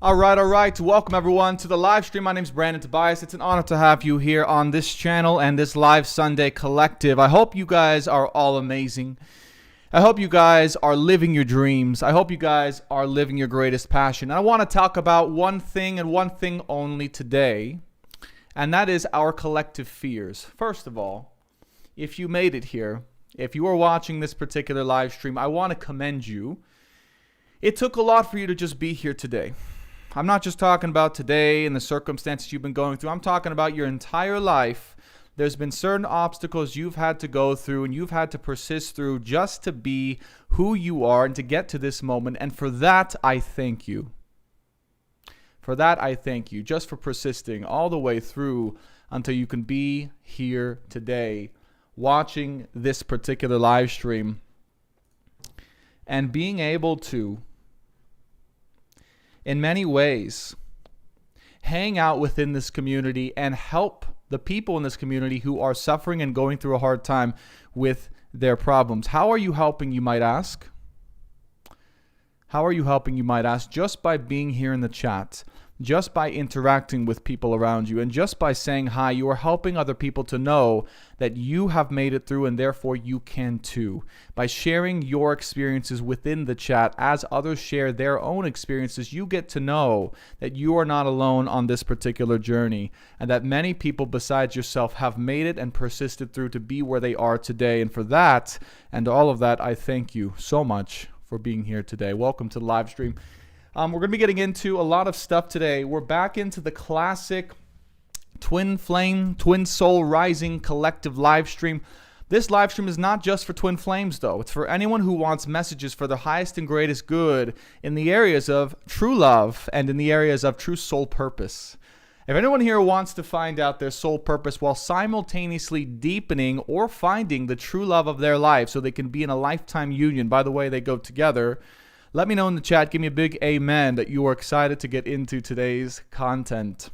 All right. Welcome everyone to the live stream. My name is Brandon Tobias. It's an honor to have you here on this channel and this live Sunday collective. I hope you guys are all amazing. I hope you guys are living your dreams. I hope you guys are living your greatest passion. And I want to talk about one thing and one thing only today, and that is our collective fears. First of all, if you made it here, if you are watching this particular live stream, I want to commend you. It took a lot for you to just be here today. I'm not just talking about today and the circumstances you've been going through. I'm talking about your entire life. There's been certain obstacles you've had to go through and you've had to persist through just to be who you are and to get to this moment. And for that, I thank you. For that, I thank you just for persisting all the way through until you can be here today watching this particular live stream and being able to, in many ways, hang out within this community and help the people in this community who are suffering and going through a hard time with their problems. How are you helping, you might ask? How are you helping, you might ask? Just by being here in the chat, just by interacting with people around you, and just by saying hi, you are helping other people to know that you have made it through and therefore you can too. By sharing your experiences within the chat as others share their own experiences, you get to know that you are not alone on this particular journey and that many people besides yourself have made it and persisted through to be where they are today. And for that and all of that, I thank you so much for being here today. Welcome to the live stream. We're going to be getting into a lot of stuff today. We're back into the classic Twin Flame, Twin Soul Rising collective live stream. This live stream is not just for Twin Flames, though. It's for anyone who wants messages for the highest and greatest good in the areas of true love and in the areas of true soul purpose. If anyone here wants to find out their soul purpose while simultaneously deepening or finding the true love of their life so they can be in a lifetime union, by the way, they go together, let me know in the chat, give me a big amen that you are excited to get into today's content.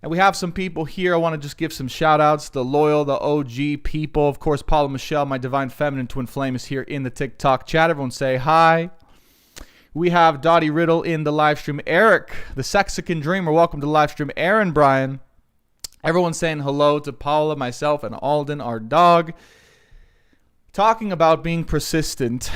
And we have some people here. I want to just give some shout outs, the loyal, the OG people. Of course, Paula Michelle, my divine feminine twin flame, is here in the TikTok chat. Everyone say hi. We have Dottie Riddle in the live stream. Eric, the Sexican Dreamer, welcome to the live stream. Aaron Bryan, everyone saying hello to Paula, myself, and Alden, our dog. Talking about being persistent,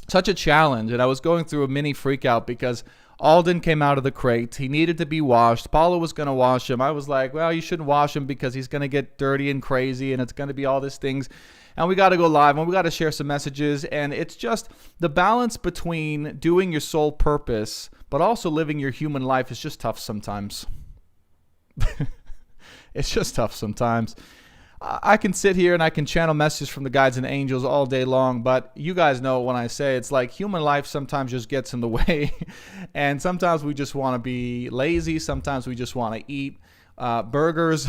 such a challenge. And I was going through a mini freak out because Alden came out of the crate. He needed to be washed. Paula was going to wash him. I was like, well, you shouldn't wash him because he's going to get dirty and crazy and it's going to be all these things. And we got to go live and we got to share some messages. And it's just the balance between doing your soul purpose but also living your human life is just tough sometimes. It's just tough sometimes. I can sit here and I can channel messages from the guides and angels all day long, but you guys know when I say it's like human life sometimes just gets in the way, and sometimes we just want to be lazy, sometimes we just want to eat burgers,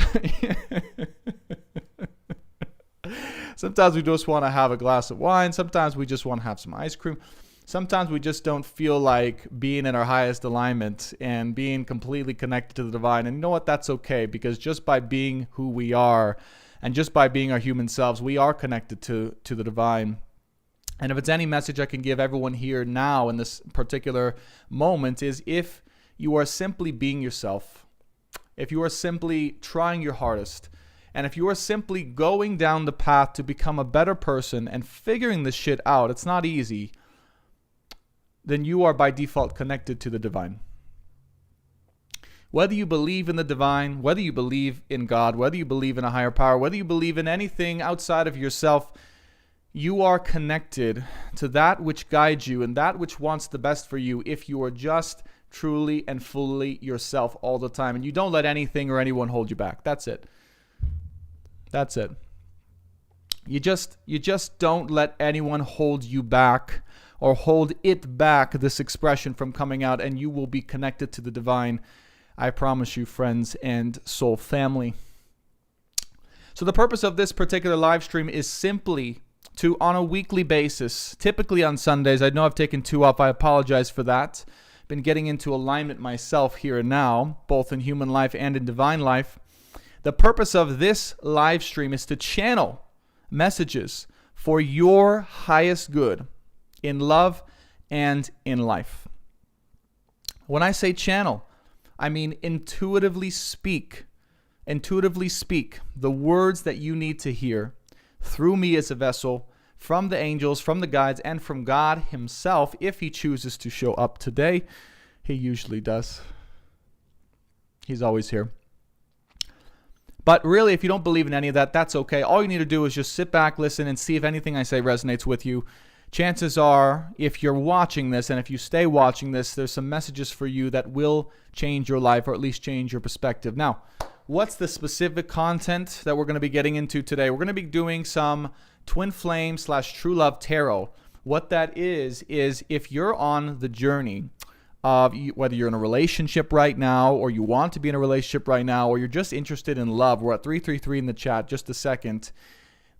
sometimes we just want to have a glass of wine, sometimes we just want to have some ice cream, sometimes we just don't feel like being in our highest alignment and being completely connected to the divine. And you know what? That's okay, because just by being who we are and just by being our human selves, we are connected to the divine. And if it's any message I can give everyone here now in this particular moment is if you are simply being yourself, if you are simply trying your hardest, and if you are simply going down the path to become a better person and figuring this shit out, it's not easy, then you are by default connected to the divine. Whether you believe in the divine, whether you believe in God, whether you believe in a higher power, whether you believe in anything outside of yourself, you are connected to that which guides you and that which wants the best for you if you are just truly and fully yourself all the time. And you don't let anything or anyone hold you back. That's it. That's it. You just don't let anyone hold you back or hold it back, this expression, from coming out, and you will be connected to the divine. I promise you, friends and soul family. So the purpose of this particular live stream is simply to, on a weekly basis, typically on Sundays, I know I've taken 2 off, I apologize for that. Been getting into alignment myself here and now, both in human life and in divine life. The purpose of this live stream is to channel messages for your highest good in love and in life. When I say channel, I mean intuitively speak the words that you need to hear through me as a vessel, from the angels, from the guides, and from God himself, if he chooses to show up today. He usually does. He's always here. But really, if you don't believe in any of that, that's okay. All you need to do is just sit back, listen, and see if anything I say resonates with you. Chances are, if you're watching this, and if you stay watching this, there's some messages for you that will change your life, or at least change your perspective. Now, what's the specific content that we're going to be getting into today? We're going to be doing some Twin Flame / True Love Tarot. What that is if you're on the journey of whether you're in a relationship right now, or you want to be in a relationship right now, or you're just interested in love. We're at 333 in the chat, just a second.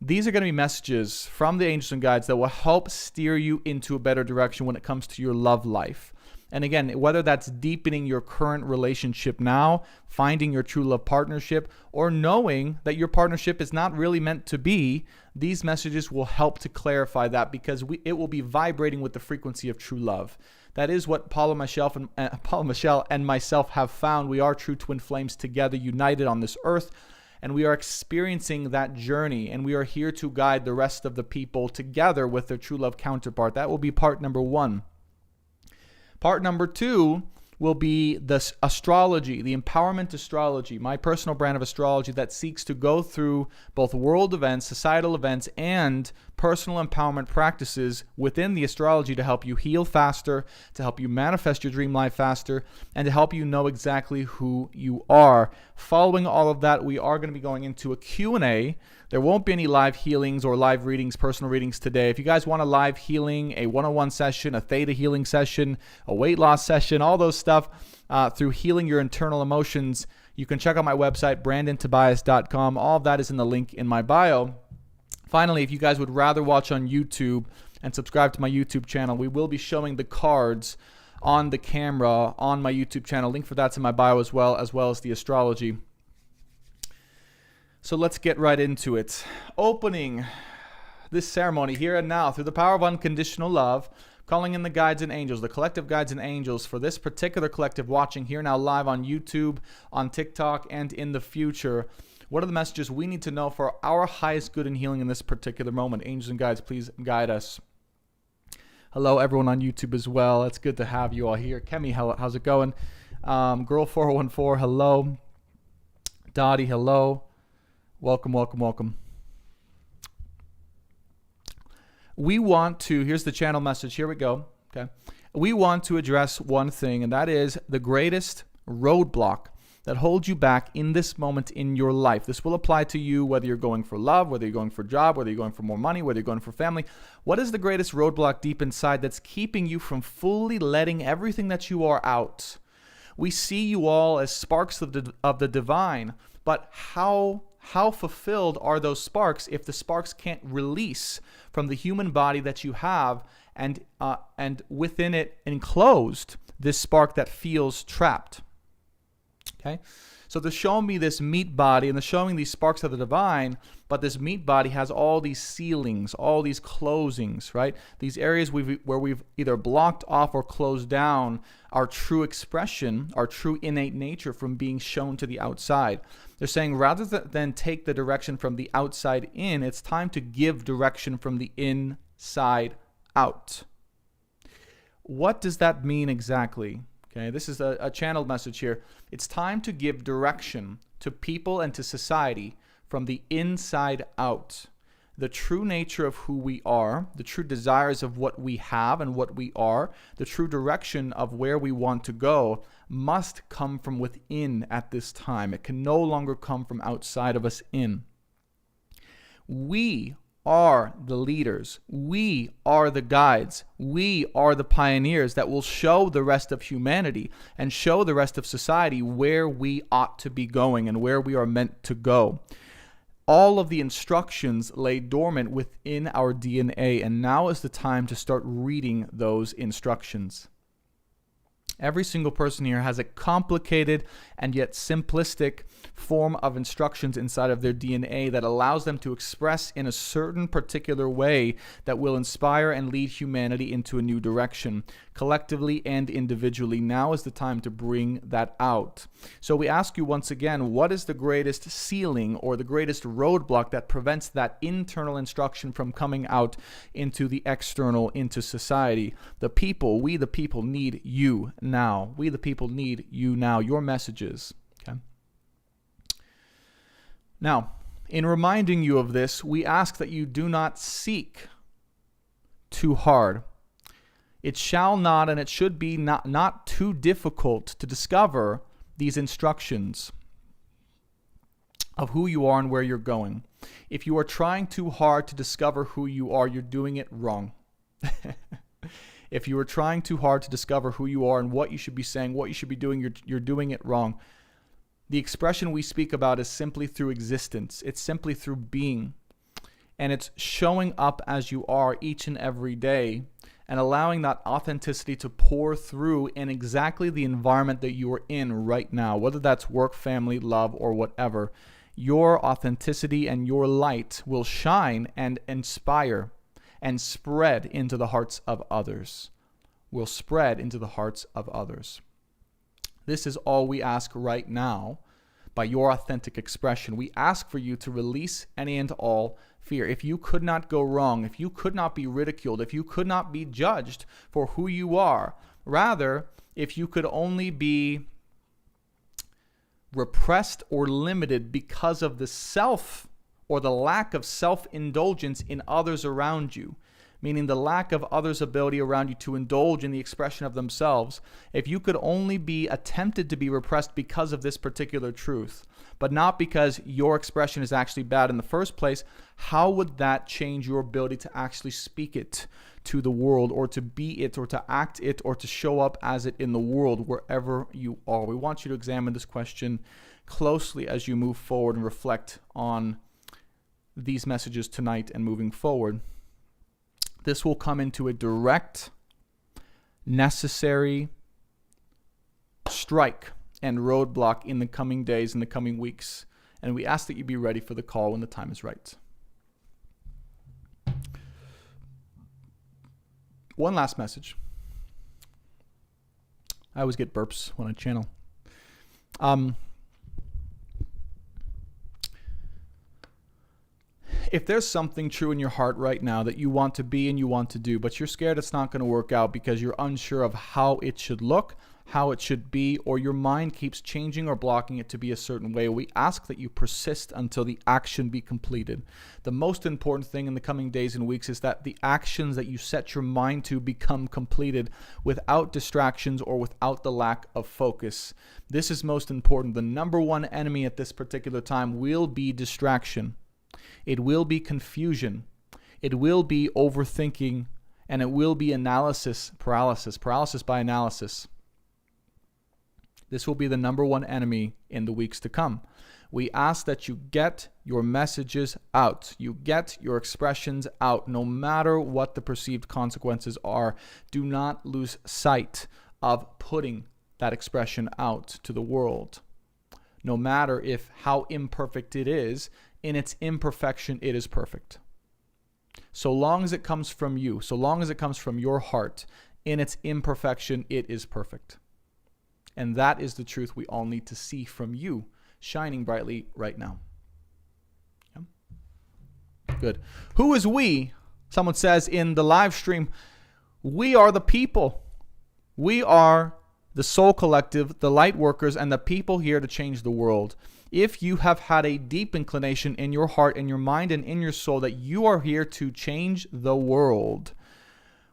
These are going to be messages from the angels and guides that will help steer you into a better direction when it comes to your love life. And again, whether that's deepening your current relationship now, finding your true love partnership, or knowing that your partnership is not really meant to be, these messages will help to clarify that, because it will be vibrating with the frequency of true love. That is what Paula, Michelle, and myself have found. We are true twin flames together, united on this earth, and we are experiencing that journey, and we are here to guide the rest of the people together with their true love counterpart. That will be part number 1. Part number 2 will be the astrology, the empowerment astrology, my personal brand of astrology that seeks to go through both world events, societal events, and personal empowerment practices within the astrology to help you heal faster, to help you manifest your dream life faster, and to help you know exactly who you are. Following all of that, we are going to be going into a Q&A. There won't be any live healings or live readings, personal readings today. If you guys want a live healing, a one-on-one session, a theta healing session, a weight loss session, all those stuff through healing your internal emotions, you can check out my website, brandontobias.com. All of that is in the link in my bio. Finally, if you guys would rather watch on YouTube and subscribe to my YouTube channel, we will be showing the cards on the camera on my YouTube channel. Link for that's in my bio as well as the astrology. So let's get right into it. Opening this ceremony here and now through the power of unconditional love, calling in the guides and angels, the collective guides and angels for this particular collective watching here now live on YouTube, on TikTok, and in the future. What are the messages we need to know for our highest good and healing in this particular moment? Angels and guides, please guide us. Hello, everyone on YouTube as well. It's good to have you all here. Kemi, how's it going? Girl414, hello. Dottie, hello. Welcome, welcome, welcome. We want to, here's the channel message. Here we go. Okay. We want to address one thing, and that is the greatest roadblock that holds you back in this moment in your life. This will apply to you whether you're going for love, whether you're going for a job, whether you're going for more money, whether you're going for family. What is the greatest roadblock deep inside that's keeping you from fully letting everything that you are out? We see you all as sparks of the divine, but how fulfilled are those sparks if the sparks can't release from the human body that you have, and within it enclosed this spark that feels trapped? Okay, so they're showing me this meat body, and they're showing these sparks of the divine, but this meat body has all these ceilings, all these closings, right? These areas where we've either blocked off or closed down our true expression, our true innate nature from being shown to the outside. They're saying rather than take the direction from the outside in, it's time to give direction from the inside out. What does that mean exactly? Okay, this is a channeled message here. It's time to give direction to people and to society from the inside out. The true nature of who we are, the true desires of what we have and what we are, the true direction of where we want to go must come from within at this time. It can no longer come from outside of us in. We are the leaders. We are the guides. We are the pioneers that will show the rest of humanity and show the rest of society where we ought to be going and where we are meant to go. All of the instructions lay dormant within our DNA, and now is the time to start reading those instructions. Every single person here has a complicated and yet simplistic form of instructions inside of their DNA that allows them to express in a certain particular way that will inspire and lead humanity into a new direction, collectively and individually. Now is the time to bring that out. So we ask you once again, what is the greatest ceiling or the greatest roadblock that prevents that internal instruction from coming out into the external, into society? The people, we the people need you now. We the people need you now, your messages. Okay. Now, in reminding you of this, we ask that you do not seek too hard. It shall not and it should be not too difficult to discover these instructions of who you are and where you're going. If you are trying too hard to discover who you are, you're doing it wrong. If you are trying too hard to discover who you are and what you should be saying, what you should be doing, you're doing it wrong. The expression we speak about is simply through existence. It's simply through being. And it's showing up as you are each and every day and allowing that authenticity to pour through in exactly the environment that you are in right now, whether that's work, family, love, or whatever. Your authenticity and your light will shine and inspire and spread into the hearts of others. Will spread into the hearts of others. This is all we ask right now by your authentic expression. We ask for you to release any and all fear. If you could not go wrong, if you could not be ridiculed, if you could not be judged for who you are, rather, if you could only be repressed or limited because of the self or the lack of self-indulgence in others around you, meaning the lack of others' ability around you to indulge in the expression of themselves, if you could only be attempted to be repressed because of this particular truth, but not because your expression is actually bad in the first place, how would that change your ability to actually speak it to the world, or to be it, or to act it, or to show up as it in the world wherever you are? We want you to examine this question closely as you move forward and reflect on these messages tonight and moving forward. This will come into a direct, necessary strike and roadblock in the coming days, in the coming weeks. And we ask that you be ready for the call when the time is right. One last message. I always get burps when I channel. If there's something true in your heart right now that you want to be and you want to do, but you're scared it's not going to work out because you're unsure of how it should look, how it should be, or your mind keeps changing or blocking it to be a certain way, we ask that you persist until the action be completed. The most important thing in the coming days and weeks is that the actions that you set your mind to become completed without distractions or without the lack of focus. This is most important. The number one enemy at this particular time will be distraction. It will be confusion. It will be overthinking, and it will be paralysis by analysis. This will be the number one enemy in the weeks to come. We ask that you get your messages out. You get your expressions out, no matter what the perceived consequences are. Do not lose sight of putting that expression out to the world. No matter how imperfect it is, in its imperfection, it is perfect. So long as it comes from you, so long as it comes from your heart, in its imperfection, it is perfect. And that is the truth we all need to see from you, shining brightly right now. Yeah? Good. Who is we? Someone says in the live stream, we are the people. We are the Soul Collective, the light workers, and the people here to change the world. If you have had a deep inclination in your heart, in your mind, and in your soul that you are here to change the world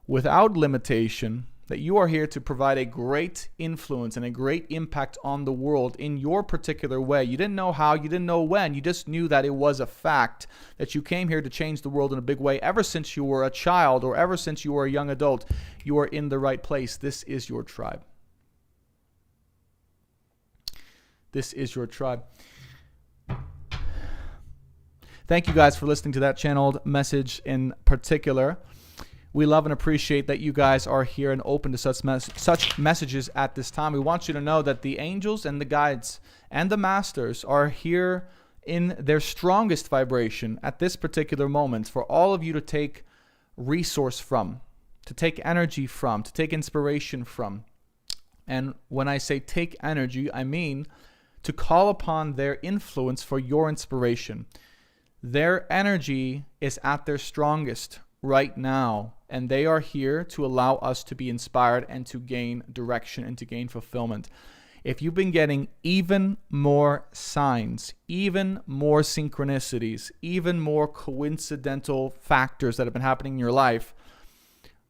without limitation, that you are here to provide a great influence and a great impact on the world in your particular way. You didn't know how, you didn't know when, you just knew that it was a fact that you came here to change the world in a big way. Ever since you were a child or ever since you were a young adult, you are in the right place. This is your tribe. This is your tribe. Thank you guys for listening to that channeled message in particular. We love and appreciate that you guys are here and open to such messages at this time. We want you to know that the angels and the guides and the masters are here in their strongest vibration at this particular moment for all of you to take resource from, to take energy from, to take inspiration from. And when I say take energy, I mean to call upon their influence for your inspiration. Their energy is at their strongest right now, and they are here to allow us to be inspired and to gain direction and to gain fulfillment. If you've been getting even more signs, even more synchronicities, even more coincidental factors that have been happening in your life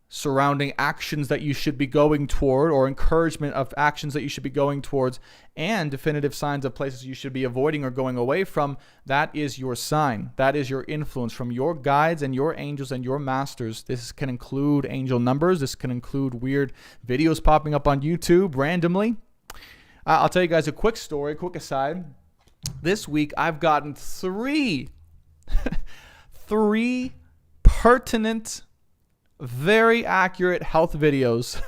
surrounding actions that you should be going toward, or encouragement of actions that you should be going towards, and definitive signs of places you should be avoiding or going away from, that is your sign. That is your influence from your guides and your angels and your masters. This can include angel numbers. This can include weird videos popping up on YouTube randomly. I'll tell you guys a quick story, quick aside. This week I've gotten three pertinent, very accurate health videos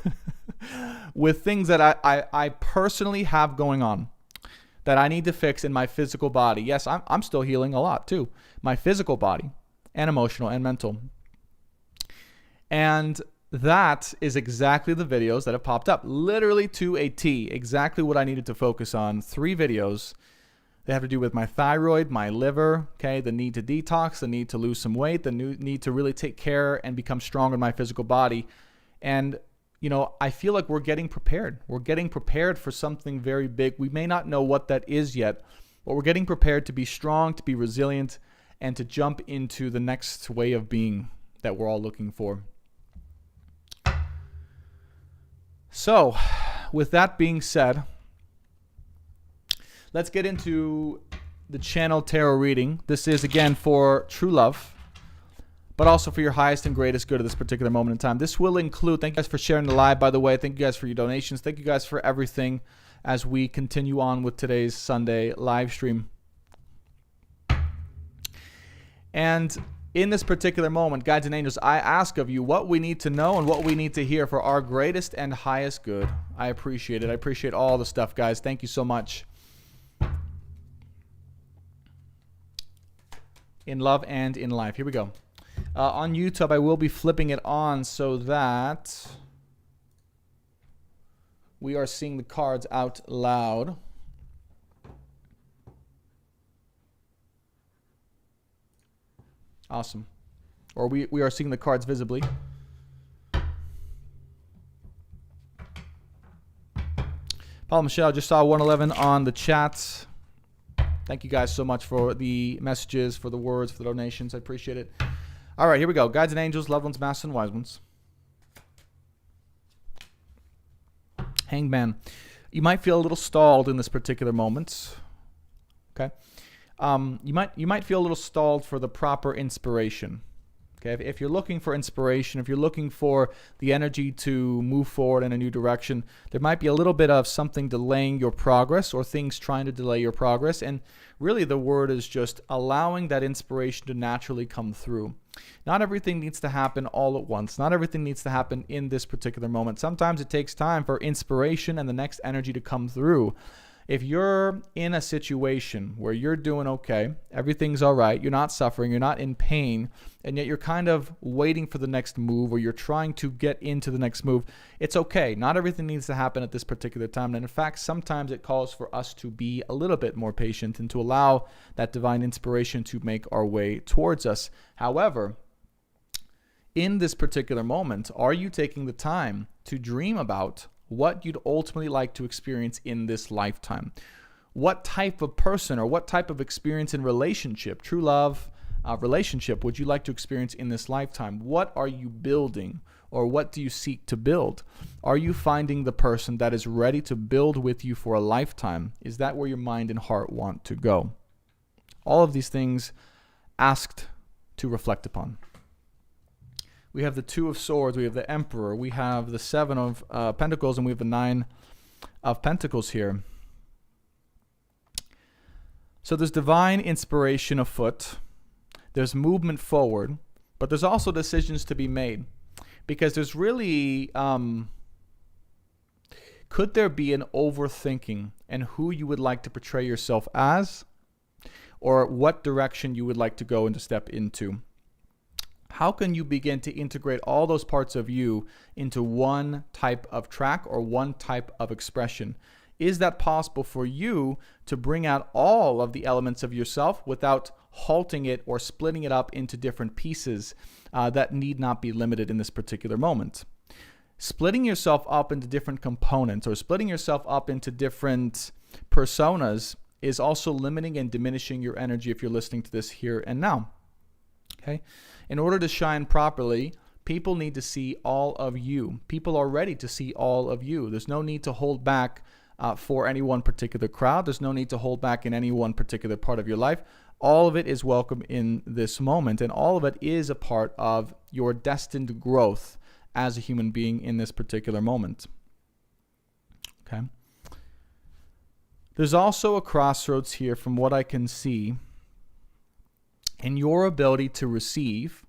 with things that I personally have going on that I need to fix in my physical body. Yes, I'm still healing a lot too. My physical body and emotional and mental. And that is exactly the videos that have popped up, literally to a T, exactly what I needed to focus on. 3 videos. They have to do with my thyroid, my liver, okay, the need to detox, the need to lose some weight, the need to really take care and become strong in my physical body. And, you know, I feel like we're getting prepared. We're getting prepared for something very big. We may not know what that is yet, but we're getting prepared to be strong, to be resilient, and to jump into the next way of being that we're all looking for. So, with that being said, let's get into the channel tarot reading. This is, again, for true love, but also for your highest and greatest good at this particular moment in time. This will include, thank you guys for sharing the live, by the way. Thank you guys for your donations. Thank you guys for everything as we continue on with today's Sunday live stream. And in this particular moment, guides and angels, I ask of you what we need to know and what we need to hear for our greatest and highest good. I appreciate it. I appreciate all the stuff, guys. Thank you so much. In love and in life. Here we go. On YouTube, I will be flipping it on so that we are seeing the cards out loud. Awesome. Or we are seeing the cards visibly. Paul Michelle, just saw 111 on the chats. Thank you guys so much for the messages, for the words, for the donations. I appreciate it. All right, here we go. Guides and angels, loved ones, masters, and wise ones. Hanged Man. You might feel a little stalled in this particular moment. Okay. You might feel a little stalled for the proper inspiration. Okay, if you're looking for inspiration, if you're looking for the energy to move forward in a new direction, there might be a little bit of something delaying your progress or things trying to delay your progress. And really the word is just allowing that inspiration to naturally come through. Not everything needs to happen all at once. Not everything needs to happen in this particular moment. Sometimes it takes time for inspiration and the next energy to come through. If you're in a situation where you're doing okay, everything's all right, you're not suffering, you're not in pain, and yet you're kind of waiting for the next move or you're trying to get into the next move, it's okay. Not everything needs to happen at this particular time. And in fact, sometimes it calls for us to be a little bit more patient and to allow that divine inspiration to make our way towards us. However, in this particular moment, are you taking the time to dream about what you'd ultimately like to experience in this lifetime? What type of person or what type of experience in relationship, true love, relationship, would you like to experience in this lifetime? What are you building, or what do you seek to build? Are you finding the person that is ready to build with you for a lifetime? Is that where your mind and heart want to go? All of these things asked to reflect upon. We have the Two of Swords, we have the Emperor, we have the Seven of Pentacles, and we have the Nine of Pentacles here. So there's divine inspiration afoot. There's movement forward, but there's also decisions to be made. because there's really, could there be an overthinking in who you would like to portray yourself as, or what direction you would like to go and to step into? How can you begin to integrate all those parts of you into one type of track or one type of expression? Is that possible for you to bring out all of the elements of yourself without halting it or splitting it up into different pieces that need not be limited in this particular moment? Splitting yourself up into different components or splitting yourself up into different personas is also limiting and diminishing your energy if you're listening to this here and now. Okay? In order to shine properly, people need to see all of you. People are ready to see all of you. There's no need to hold back for any one particular crowd. There's no need to hold back in any one particular part of your life. All of it is welcome in this moment, and all of it is a part of your destined growth as a human being in this particular moment. Okay? There's also a crossroads here from what I can see in your ability to receive,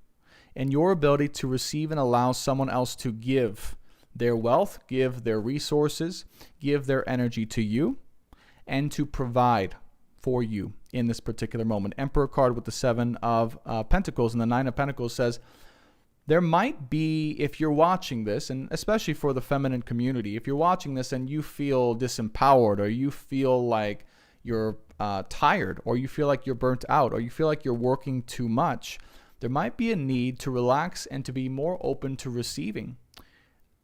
and your ability to receive and allow someone else to give their wealth, give their resources, give their energy to you, and to provide for you in this particular moment. Emperor card with the 7 of Pentacles and the 9 of Pentacles says, there might be, if you're watching this, and especially for the feminine community, if you're watching this and you feel disempowered, or you feel like you're tired, or you feel like you're burnt out, or you feel like you're working too much, there might be a need to relax and to be more open to receiving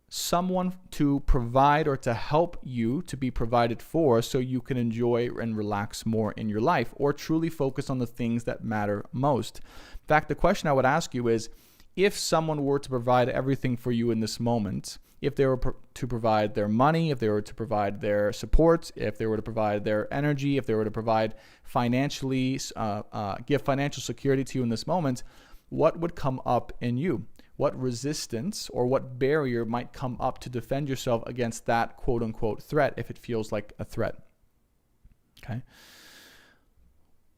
someone to provide or to help you to be provided for, so you can enjoy and relax more in your life, or truly focus on the things that matter most. In fact, the question I would ask you is, if someone were to provide everything for you in this moment, if they were to provide their money, if they were to provide their support, if they were to provide their energy, if they were to provide financially, give financial security to you in this moment, what would come up in you? What resistance or what barrier might come up to defend yourself against that quote unquote threat, if it feels like a threat? Okay.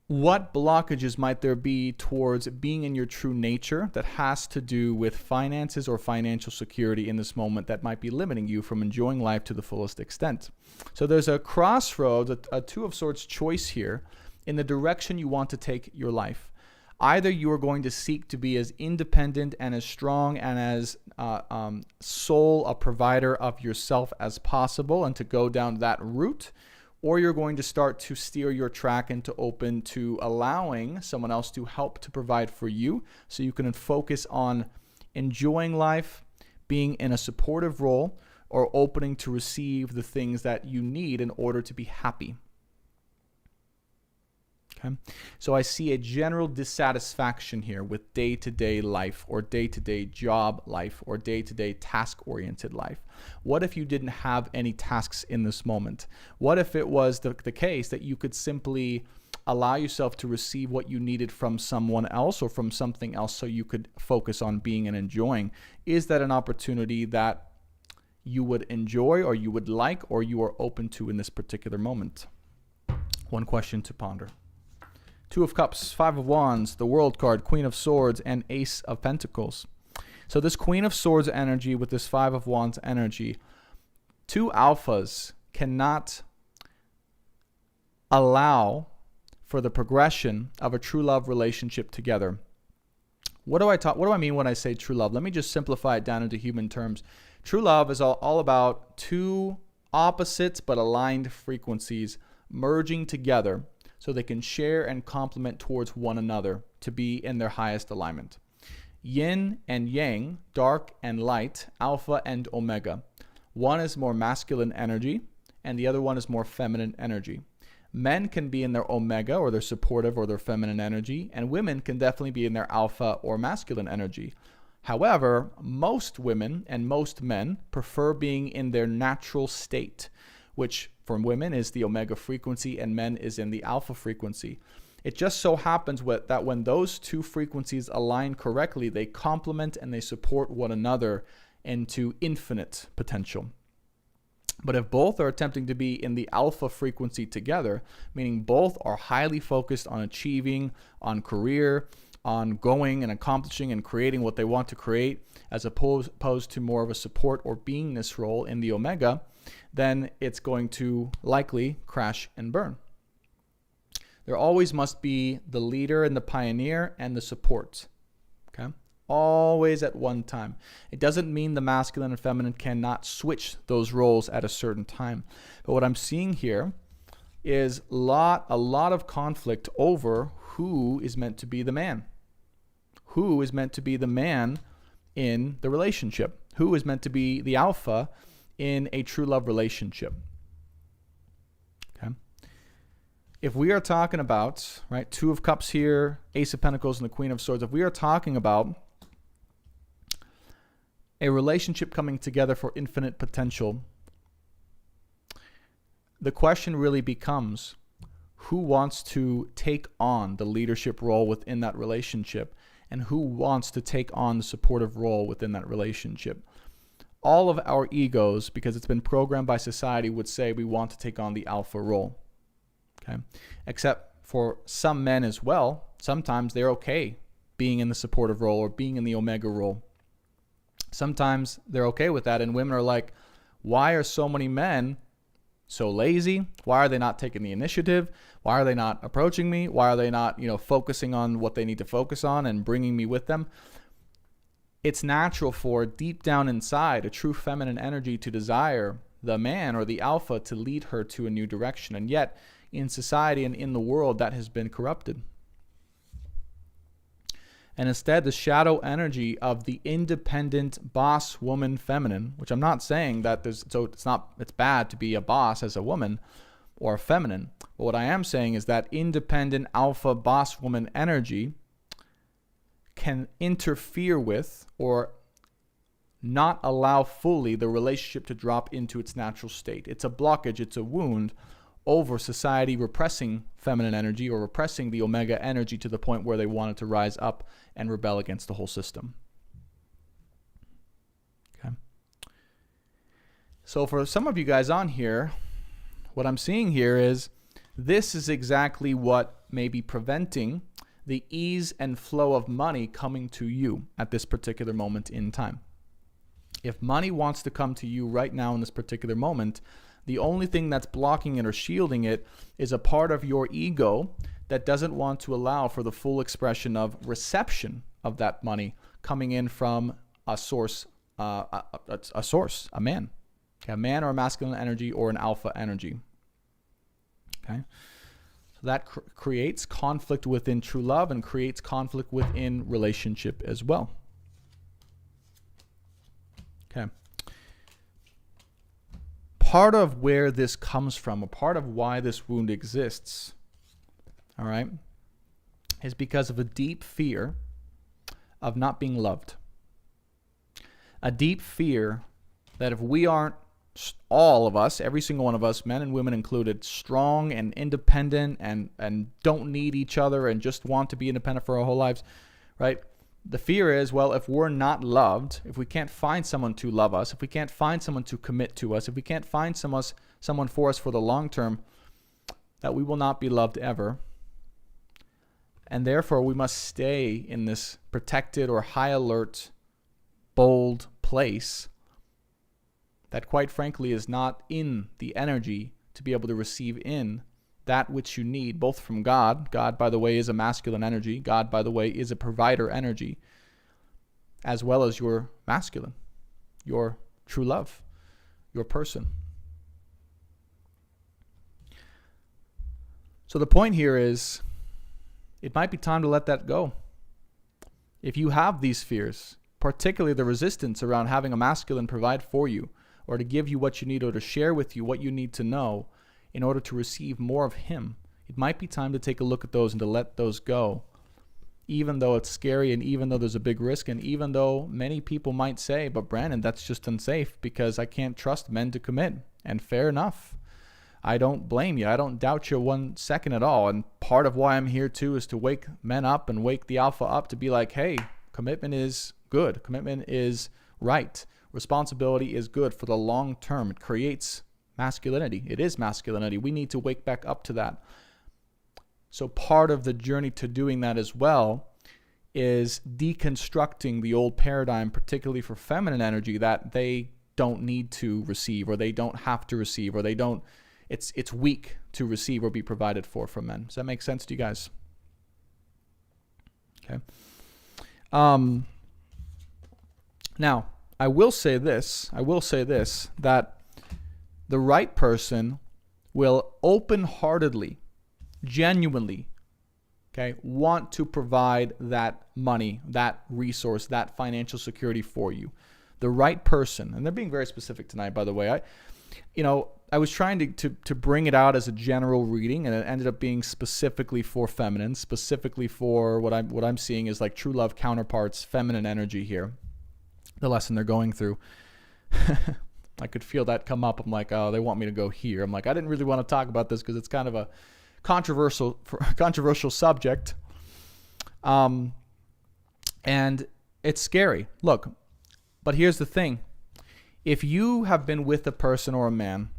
What blockages might there be towards being in your true nature that has to do with finances or financial security in this moment that might be limiting you from enjoying life to the fullest extent? So there's a crossroads, a 2 of Swords choice here in the direction you want to take your life. Either you are going to seek to be as independent and as strong and as sole a provider of yourself as possible and to go down that route, or you're going to start to steer your track into open to allowing someone else to help to provide for you, so you can focus on enjoying life, being in a supportive role, or opening to receive the things that you need in order to be happy. Okay. So I see a general dissatisfaction here with day-to-day life, or day-to-day job life, or day-to-day task-oriented life. What if you didn't have any tasks in this moment? What if it was the case that you could simply allow yourself to receive what you needed from someone else or from something else, so you could focus on being and enjoying? Is that an opportunity that you would enjoy, or you would like, or you are open to in this particular moment? One question to ponder. 2 of Cups, 5 of Wands, the World card, Queen of Swords, and Ace of Pentacles. So this Queen of Swords energy with this 5 of Wands energy, 2 alphas cannot allow for the progression of a true love relationship together. What do I mean when I say true love? Let me just simplify it down into human terms. True love is all about 2 opposites but aligned frequencies merging together, so they can share and complement towards one another to be in their highest alignment. Yin and yang, dark and light, alpha and omega. One is more masculine energy, and the other one is more feminine energy. Men can be in their omega, or their supportive, or their feminine energy, and women can definitely be in their alpha or masculine energy. However, most women and most men prefer being in their natural state, which for women is the omega frequency and men is in the alpha frequency. It just so happens that when those 2 frequencies align correctly, they complement and they support one another into infinite potential. But if both are attempting to be in the alpha frequency together, meaning both are highly focused on achieving, on career, on going and accomplishing and creating what they want to create, as opposed to more of a support or beingness role in the Omega, then it's going to likely crash and burn. There always must be the leader and the pioneer and the support. Okay? Always at one time. It doesn't mean the masculine and feminine cannot switch those roles at a certain time. But what I'm seeing here is a lot of conflict over who is meant to be the man. Who is meant to be the man in the relationship? Who is meant to be the alpha in a true love relationship? Okay. If we are talking about, right, Two of Cups here, Ace of Pentacles, and the Queen of Swords, if we are talking about a relationship coming together for infinite potential, the question really becomes, who wants to take on the leadership role within that relationship, and who wants to take on the supportive role within that relationship? All of our egos, because it's been programmed by society, would say we want to take on the alpha role. Okay? Except for some men as well, sometimes they're okay being in the supportive role or being in the Omega role. Sometimes they're okay with that, and women are like, why are so many men so lazy? Why are they not taking the initiative? Why are they not approaching me? Why are they not, focusing on what they need to focus on and bringing me with them? It's natural for, deep down inside, a true feminine energy to desire the man or the alpha to lead her to a new direction. And yet, in society and in the world, that has been corrupted. And instead, the shadow energy of the independent boss woman feminine, which I'm not saying that it's bad to be a boss as a woman or a feminine. But what I am saying is that independent alpha boss woman energy can interfere with or not allow fully the relationship to drop into its natural state. It's a blockage, it's a wound over society repressing feminine energy or repressing the Omega energy to the point where they want it to rise up and rebel against the whole system. Okay. So for some of you guys on here, what I'm seeing here is this is exactly what may be preventing the ease and flow of money coming to you at this particular moment in time. If money wants to come to you right now in this particular moment, the only thing that's blocking it or shielding it is a part of your ego that doesn't want to allow for the full expression of reception of that money coming in from a source, a man. Okay, a man or a masculine energy or an alpha energy. Okay, so that creates conflict within true love and creates conflict within relationship as well. Okay. Part of where this comes from, a part of why this wound exists, all right, is because of a deep fear of not being loved. A deep fear that if we aren't, all of us, every single one of us, men and women included, strong and independent and don't need each other and just want to be independent for our whole lives, right? The fear is, well, if we're not loved, if we can't find someone to love us, if we can't find someone to commit to us, if we can't find someone for us for the long term, that we will not be loved ever. And therefore, we must stay in this protected or high alert, bold place that, quite frankly, is not in the energy to be able to receive in that which you need, both from God. God, by the way, is a masculine energy. God, by the way, is a provider energy, as well as your masculine, your true love, your person. So the point here is, it might be time to let that go. If you have these fears, particularly the resistance around having a masculine provide for you, or to give you what you need, or to share with you what you need to know in order to receive more of him, it might be time to take a look at those and to let those go. Even though it's scary and even though there's a big risk, and even though many people might say, but Brandon, that's just unsafe because I can't trust men to commit. And fair enough. I don't blame you. I don't doubt you 1 second at all. And part of why I'm here too is to wake men up and wake the alpha up to be like, hey, commitment is good. Commitment is right. Responsibility is good for the long term. It creates masculinity. It is masculinity. We need to wake back up to that. So part of the journey to doing that as well is deconstructing the old paradigm, particularly for feminine energy, that they don't need to receive, or they don't have to receive, or it's weak to receive or be provided for from men. Does that make sense to you guys? Okay. Now, I will say this, that the right person will open-heartedly, genuinely, okay, want to provide that money, that resource, that financial security for you. The right person, and they're being very specific tonight, by the way. I was trying to bring it out as a general reading, and it ended up being specifically for feminine, specifically for what I'm seeing is like true love counterparts, feminine energy here. The lesson they're going through. I could feel that come up. I'm like, oh, they want me to go here. I'm like, I didn't really want to talk about this because it's kind of a controversial subject. And it's scary. Look, but here's the thing. If you have been with a person or a man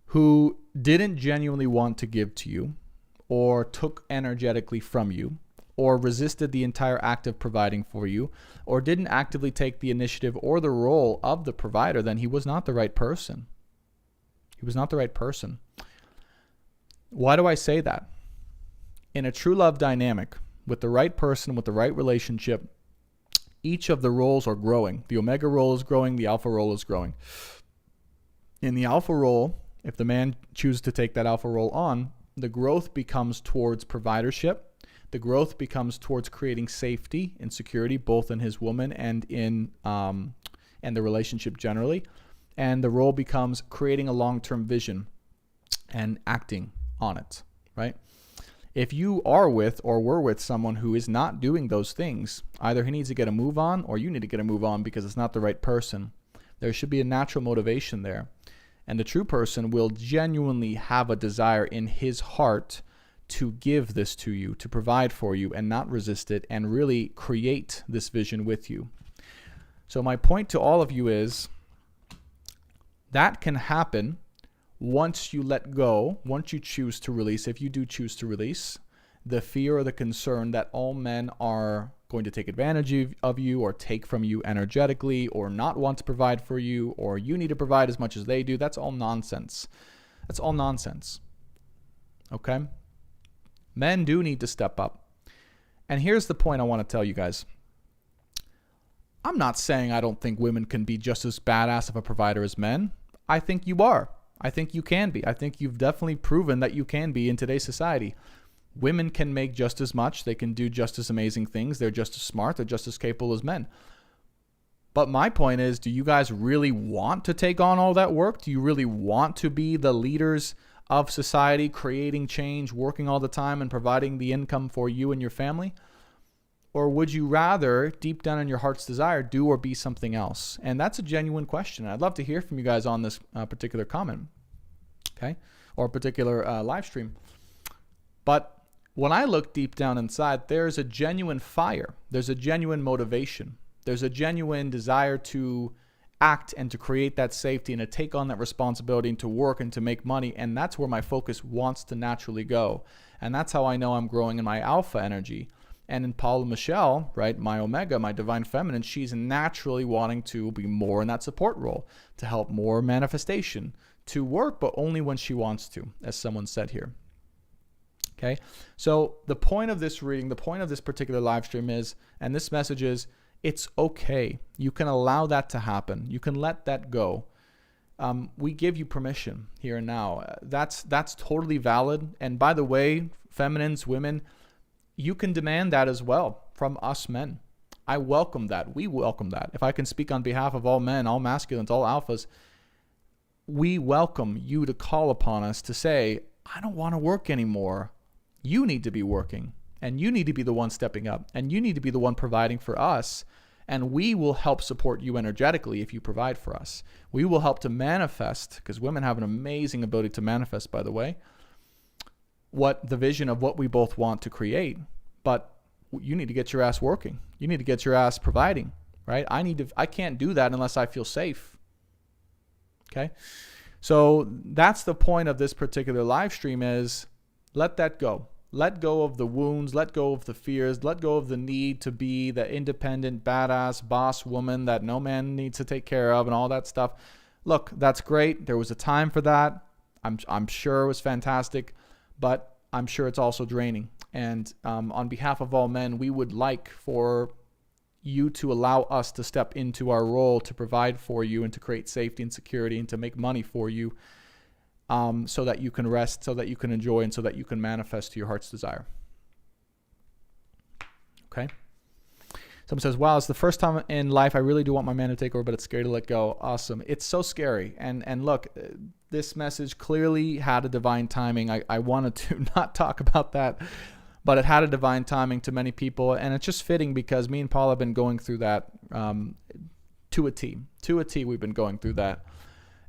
who didn't genuinely want to give to you, or took energetically from you, or resisted the entire act of providing for you, or didn't actively take the initiative or the role of the provider, then he was not the right person. He was not the right person. Why do I say that? In a true love dynamic, with the right person, with the right relationship, each of the roles are growing. The omega role is growing, the alpha role is growing. In the alpha role, if the man chooses to take that alpha role on, the growth becomes towards providership. The growth becomes towards creating safety and security, both in his woman and in and the relationship generally. And the role becomes creating a long-term vision and acting on it, right? If you are with or were with someone who is not doing those things, either he needs to get a move on, or you need to get a move on because it's not the right person. There should be a natural motivation there. And the true person will genuinely have a desire in his heart to give this to you, to provide for you, and not resist it, and really create this vision with you. So my point to all of you is that can happen once you let go, once you choose to release, if you do choose to release, the fear or the concern that all men are going to take advantage of you, or take from you energetically, or not want to provide for you, or you need to provide as much as they do. That's all nonsense. That's all nonsense. Okay? Men do need to step up. And here's the point I want to tell you guys. I'm not saying I don't think women can be just as badass of a provider as men. I think you are. I think you can be. I think you've definitely proven that you can be in today's society. Women can make just as much. They can do just as amazing things. They're just as smart. They're just as capable as men. But my point is, do you guys really want to take on all that work? Do you really want to be the leaders of society, creating change, working all the time, and providing the income for you and your family? Or would you rather, deep down in your heart's desire, do or be something else? And that's a genuine question. I'd love to hear from you guys on this particular comment, okay, or particular live stream. But when I look deep down inside, there's a genuine fire. There's a genuine motivation. There's a genuine desire to act and to create that safety and to take on that responsibility and to work and to make money. And that's where my focus wants to naturally go. And that's how I know I'm growing in my alpha energy. And in Paula Michelle, right, my omega, my divine feminine, she's naturally wanting to be more in that support role, to help more manifestation, to work, but only when she wants to, as someone said here. Okay, so the point of this reading, the point of this particular live stream is, and this message is, it's okay. You can allow that to happen. You can let that go. We give you permission here and now. That's totally valid. And by the way, feminines, women, you can demand that as well from us men. I welcome that. We welcome that. If I can speak on behalf of all men, all masculines, all alphas, we welcome you to call upon us to say, I don't want to work anymore. You need to be working, and you need to be the one stepping up, and you need to be the one providing for us, and we will help support you energetically if you provide for us. We will help to manifest, because women have an amazing ability to manifest, by the way, what the vision of what we both want to create. But you need to get your ass working. You need to get your ass providing, right? I can't do that unless I feel safe. Okay? So that's the point of this particular live stream is let that go. Let go of the wounds, let go of the fears, let go of the need to be the independent, badass boss woman that no man needs to take care of and all that stuff. Look, that's great. There was a time for that. I'm sure it was fantastic, but I'm sure it's also draining. And on behalf of all men, we would like for you to allow us to step into our role to provide for you and to create safety and security and to make money for you, so that you can rest, so that you can enjoy, and so that you can manifest to your heart's desire. Okay? Someone says, wow, it's the first time in life I really do want my man to take over, but it's scary to let go. Awesome. It's so scary. And look, this message clearly had a divine timing. I wanted to not talk about that, but it had a divine timing to many people. And it's just fitting because me and Paul have been going through that to a T. To a T, we've been going through that.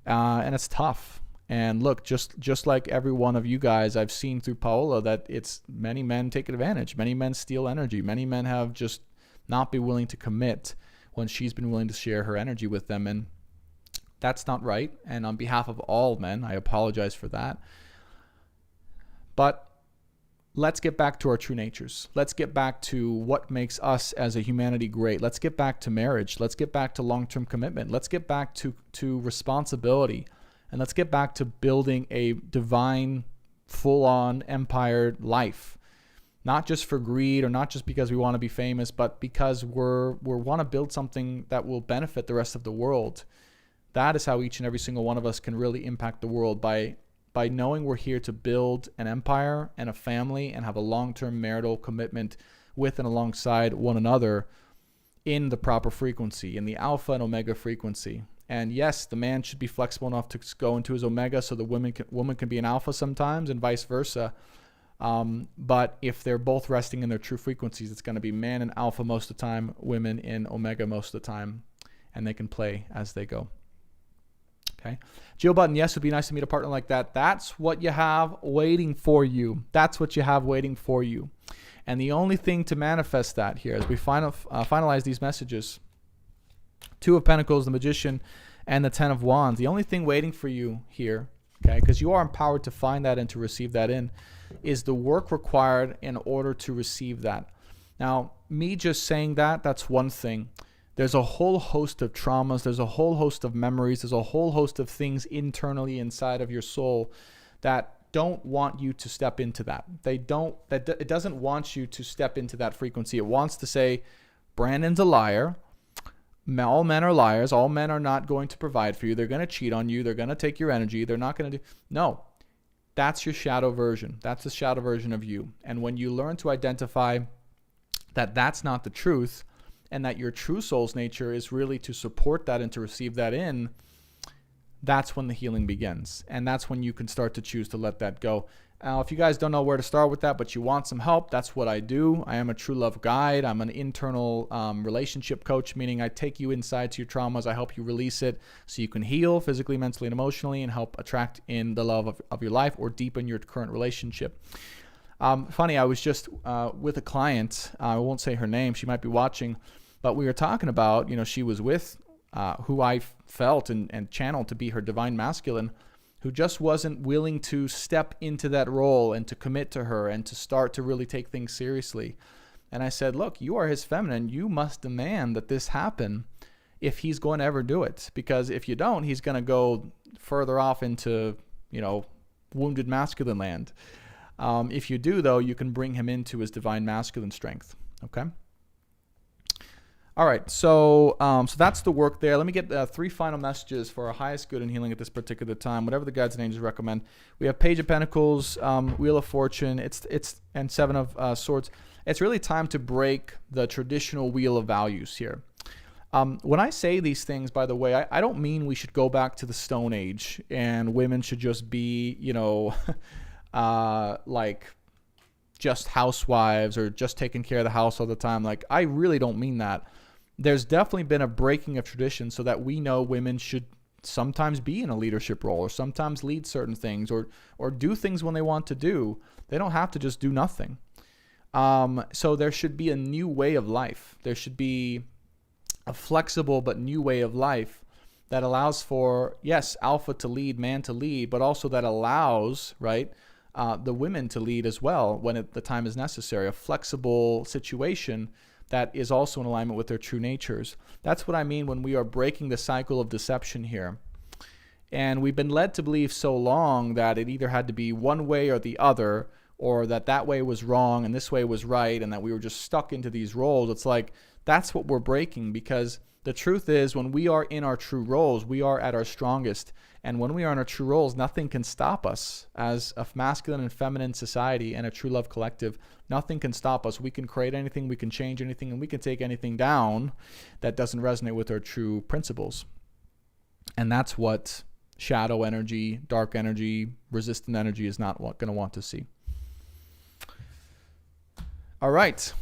And it's tough. And look, just like every one of you guys, I've seen through Paola that it's many men take advantage. Many men steal energy. Many men have just not been willing to commit when she's been willing to share her energy with them. And that's not right. And on behalf of all men, I apologize for that. But let's get back to our true natures. Let's get back to what makes us as a humanity great. Let's get back to marriage. Let's get back to long-term commitment. Let's get back to responsibility. And let's get back to building a divine, full-on empire life. Not just for greed or not just because we want to be famous, but because we want to build something that will benefit the rest of the world. That is how each and every single one of us can really impact the world, by knowing we're here to build an empire and a family and have a long-term marital commitment with and alongside one another in the proper frequency, in the alpha and omega frequency. And yes, the man should be flexible enough to go into his omega so the woman can be an alpha sometimes, and vice versa. But if they're both resting in their true frequencies, it's going to be man in alpha most of the time, women in omega most of the time, and they can play as they go. Okay. Jill Button, yes, it would be nice to meet a partner like that. That's what you have waiting for you. That's what you have waiting for you. And the only thing to manifest that here, as we finalize these messages, Two of Pentacles, the Magician, and the Ten of Wands. The only thing waiting for you here, okay, because you are empowered to find that and to receive that in, is the work required in order to receive that. Now, me just saying that, that's one thing. There's a whole host of traumas. There's a whole host of memories. There's a whole host of things internally inside of your soul that don't want you to step into that. It doesn't want you to step into that frequency. It wants to say, Brandon's a liar. All men are liars. All men are not going to provide for you. They're going to cheat on you. They're going to take your energy. They're not going to do. No, that's your shadow version. That's the shadow version of you. And when you learn to identify that that's not the truth, and that your true soul's nature is really to support that and to receive that in, that's when the healing begins. And that's when you can start to choose to let that go. Now, if you guys don't know where to start with that, but you want some help, that's what I do. I am a true love guide. I'm an internal relationship coach, meaning I take you inside to your traumas. I help you release it so you can heal physically, mentally, and emotionally, and help attract in the love of your life or deepen your current relationship. Funny, I was just with a client. I won't say her name. She might be watching. But we were talking about, she was with who I felt and channeled to be her divine masculine, who just wasn't willing to step into that role and to commit to her and to start to really take things seriously. And I said, look, you are his feminine. You must demand that this happen if he's going to ever do it. Because if you don't, he's going to go further off into, wounded masculine land. If you do, though, you can bring him into his divine masculine strength. Okay? All right, so that's the work there. Let me get 3 final messages for our highest good and healing at this particular time, whatever the guides and angels recommend. We have Page of Pentacles, Wheel of Fortune, and Seven of Swords. It's really time to break the traditional wheel of values here. When I say these things, by the way, I don't mean we should go back to the Stone Age and women should just be, like just housewives or just taking care of the house all the time. Like, I really don't mean that. There's definitely been a breaking of tradition so that we know women should sometimes be in a leadership role or sometimes lead certain things or do things when they want to do. They don't have to just do nothing. So there should be a new way of life. There should be a flexible but new way of life that allows for, yes, alpha to lead, man to lead, but also that allows, right, the women to lead as well when the time is necessary, a flexible situation that is also in alignment with their true natures. That's what I mean when we are breaking the cycle of deception here. And we've been led to believe so long that it either had to be one way or the other, or that way was wrong and this way was right, and that we were just stuck into these roles. It's like that's what we're breaking, because the truth is when we are in our true roles, we are at our strongest. And when we are in our true roles, nothing can stop us. As a masculine and feminine society and a true love collective, nothing can stop us. We can create anything, we can change anything, and we can take anything down that doesn't resonate with our true principles. And that's what shadow energy, dark energy, resistant energy is not going to want to see. All right.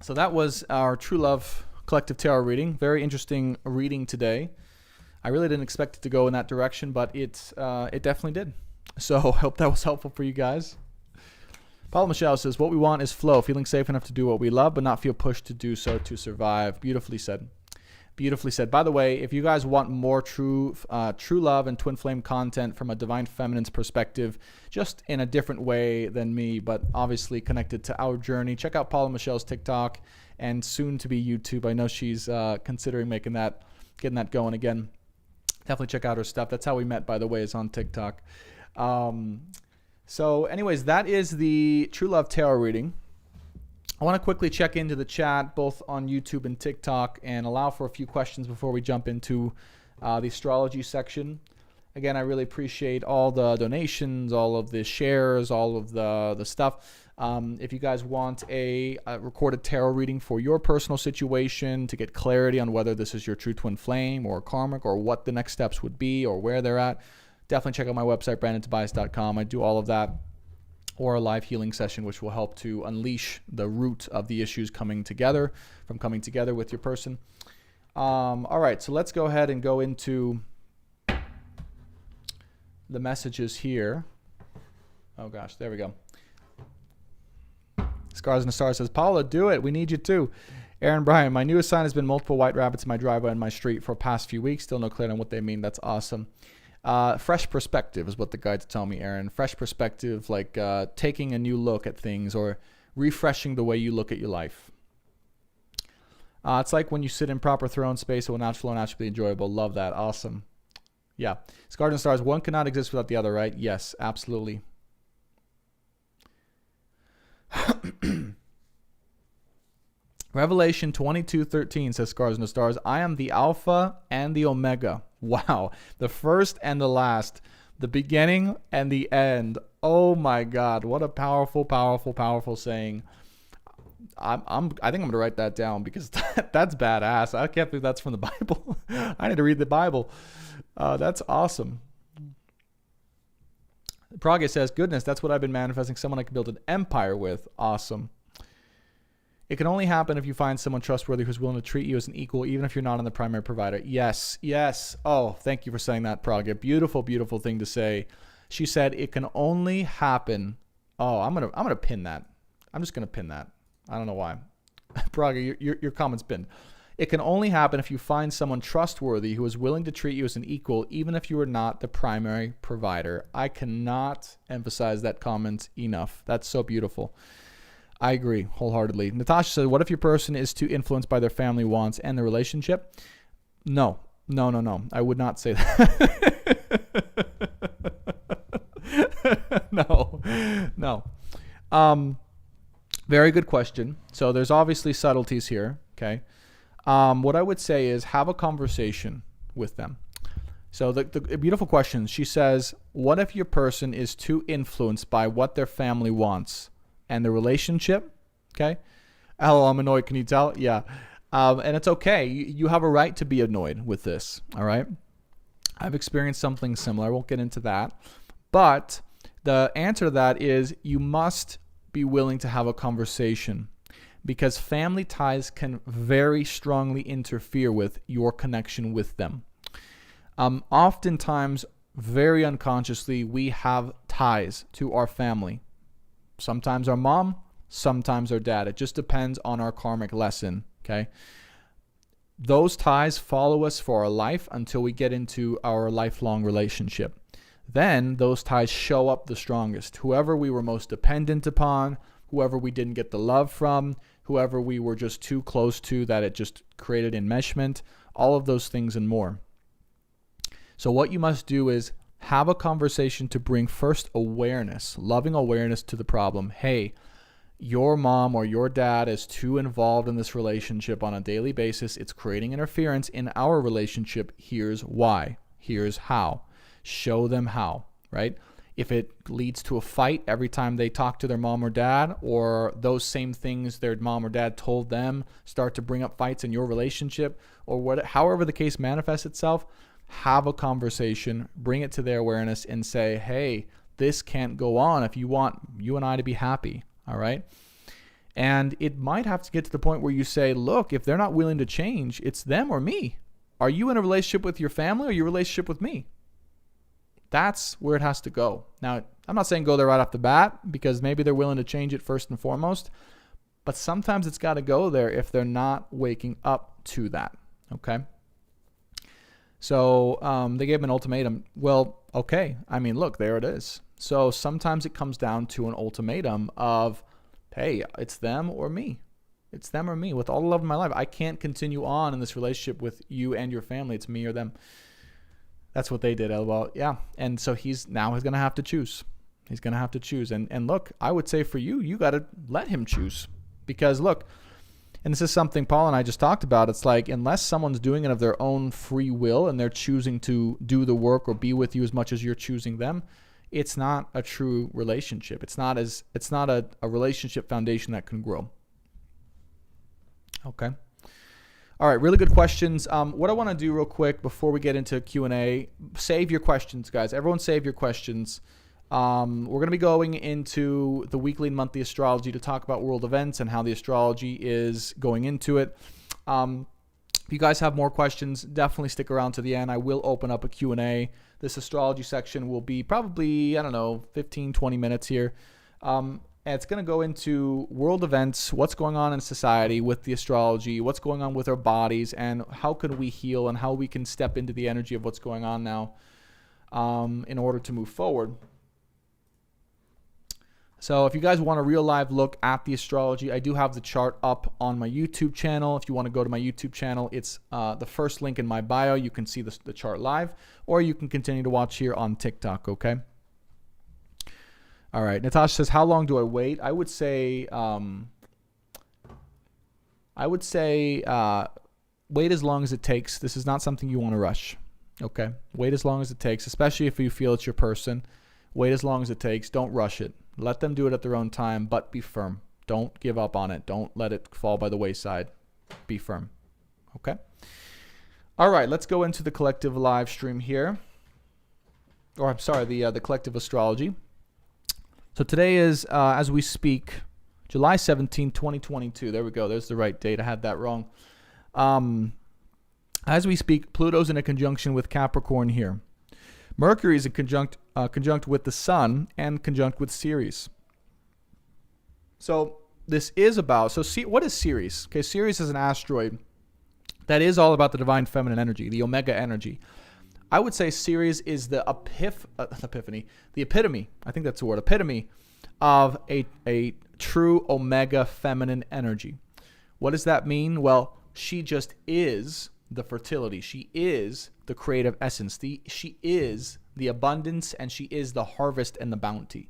So that was our True Love Collective Tarot reading. Very interesting reading today. I really didn't expect it to go in that direction, but it definitely did. So I hope that was helpful for you guys. Paula Michelle says, what we want is flow, feeling safe enough to do what we love, but not feel pushed to do so to survive. Beautifully said. Beautifully said. By the way, if you guys want more true love and twin flame content from a divine feminine's perspective, just in a different way than me, but obviously connected to our journey, check out Paula Michelle's TikTok and soon to be YouTube. I know she's considering getting that going again. Definitely check out her stuff. That's how we met, by the way, is on TikTok. So anyways, that is the True Love Tarot reading. I want to quickly check into the chat, both on YouTube and TikTok, and allow for a few questions before we jump into the astrology section. Again, I really appreciate all the donations, all of the shares, all of the stuff. If you guys want a recorded tarot reading for your personal situation to get clarity on whether this is your true twin flame or karmic, or what the next steps would be or where they're at, definitely check out my website, brandontobias.com. I do all of that. Or a live healing session, which will help to unleash the root of the issues coming together with your person. All right, so let's go ahead and go into the messages here. Oh gosh, there we go. Scars and a Star says, Paula, do it. We need you too. Aaron Bryan, my newest sign has been multiple white rabbits in my driveway and my street for the past few weeks. Still no clarity on what they mean. That's awesome. Fresh perspective is what the guides tell me, Aaron. Fresh perspective, like taking a new look at things or refreshing the way you look at your life. It's like when you sit in proper throne space, it will not flow naturally enjoyable. Love that. Awesome. Yeah. Scars and Stars, one cannot exist without the other, right? Yes, absolutely. Revelation 22:13 says, Scars and the Stars, I am the Alpha and the Omega. Wow. The first and the last, the beginning and the end. Oh my God. What a powerful, powerful, powerful saying. I think I'm going to write that down, because that's badass. I can't believe that's from the Bible. I need to read the Bible. That's awesome. Praga says, goodness, that's what I've been manifesting. Someone I can build an empire with. Awesome. It can only happen if you find someone trustworthy who's willing to treat you as an equal, even if you're not on the primary provider. Yes, yes. Oh, thank you for saying that, Praga. Beautiful, beautiful thing to say. She said it can only happen. Oh, I'm gonna pin that. I'm just gonna pin that. I don't know why. Praga, your comment's pinned. It can only happen if you find someone trustworthy who is willing to treat you as an equal, even if you are not the primary provider. I cannot emphasize that comment enough. That's so beautiful. I agree wholeheartedly. Natasha said, what if your person is too influenced by their family wants and the relationship? No. I would not say that. No. Very good question. So there's obviously subtleties here. Okay. What I would say is have a conversation with them. So the beautiful question, she says, what if your person is too influenced by what their family wants and the relationship? Okay. Oh, I'm annoyed. Can you tell? Yeah. And it's okay. You have a right to be annoyed with this. All right. I've experienced something similar. I won't get into that. But the answer to that is you must be willing to have a conversation, because family ties can very strongly interfere with your connection with them. Oftentimes, very unconsciously, we have ties to our family. Sometimes our mom, sometimes our dad. It just depends on our karmic lesson, okay? Those ties follow us for our life until we get into our lifelong relationship. then those ties show up the strongest. Whoever we were most dependent upon, whoever we didn't get the love from, whoever we were just too close to that it just created enmeshment, all of those things and more. So what you must do is have a conversation to bring first awareness, loving awareness to the problem. Hey, your mom or your dad is too involved in this relationship on a daily basis. It's creating interference in our relationship. Here's why. Here's how. Show them how, right? If it leads to a fight every time they talk to their mom or dad, or those same things their mom or dad told them start to bring up fights in your relationship, or however the case manifests itself, have a conversation, bring it to their awareness and say, hey, this can't go on if you want you and I to be happy. All right. And it might have to get to the point where you say, look, if they're not willing to change, it's them or me. Are you in a relationship with your family or your relationship with me? That's where it has to go. Now, I'm not saying go there right off the bat because maybe they're willing to change it first and foremost, but sometimes it's got to go there if they're not waking up to that. Okay. So they gave him an ultimatum. Well, okay. I mean, look, there it is. So sometimes it comes down to an ultimatum of, hey, it's them or me. It's them or me. With all the love in my life, I can't continue on in this relationship with you and your family. It's me or them. That's what they did. Well, yeah. And so he's going to have to choose. He's going to have to choose. And look, I would say for you, you got to let him choose. Because look, and this is something Paul and I just talked about. It's like, unless someone's doing it of their own free will and they're choosing to do the work or be with you as much as you're choosing them, it's not a true relationship. It's not a relationship foundation that can grow. Okay. All right. Really good questions. What I want to do real quick before we get into Q&A, save your questions, guys. Everyone save your questions. We're going to be going into the weekly and monthly astrology to talk about world events and how the astrology is going into it. If you guys have more questions, definitely stick around to the end. I will open up a Q&A. This astrology section will be probably, 15, 20 minutes here. And it's going to go into world events, what's going on in society with the astrology, what's going on with our bodies, and how can we heal and how we can step into the energy of what's going on now in order to move forward. So if you guys want a real live look at the astrology, I do have the chart up on my YouTube channel. If you want to go to my YouTube channel, it's the first link in my bio. You can see the chart live, or you can continue to watch here on TikTok, okay? All right. Natasha says, how long do I wait? I would say wait as long as it takes. This is not something you want to rush, okay? Wait as long as it takes, especially if you feel it's your person. Wait as long as it takes. Don't rush it. Let them do it at their own time, but be firm. Don't give up on it. Don't let it fall by the wayside. Be firm. Okay? All right, let's go into the collective live stream here. Or I'm sorry, the collective astrology. So today is, as we speak, July 17, 2022. There we go. There's the right date. I had that wrong. As we speak, Pluto's in a conjunction with Capricorn here. Mercury is in conjunct with the Sun and conjunct with Ceres. So this is about, what is Ceres? Okay, Ceres is an asteroid that is all about the divine feminine energy, the Omega energy. I would say Ceres is the epitome, I think that's the word, epitome of a true Omega feminine energy. What does that mean? Well, she just is the fertility. She is the creative essence. She is the abundance, and she is the harvest and the bounty.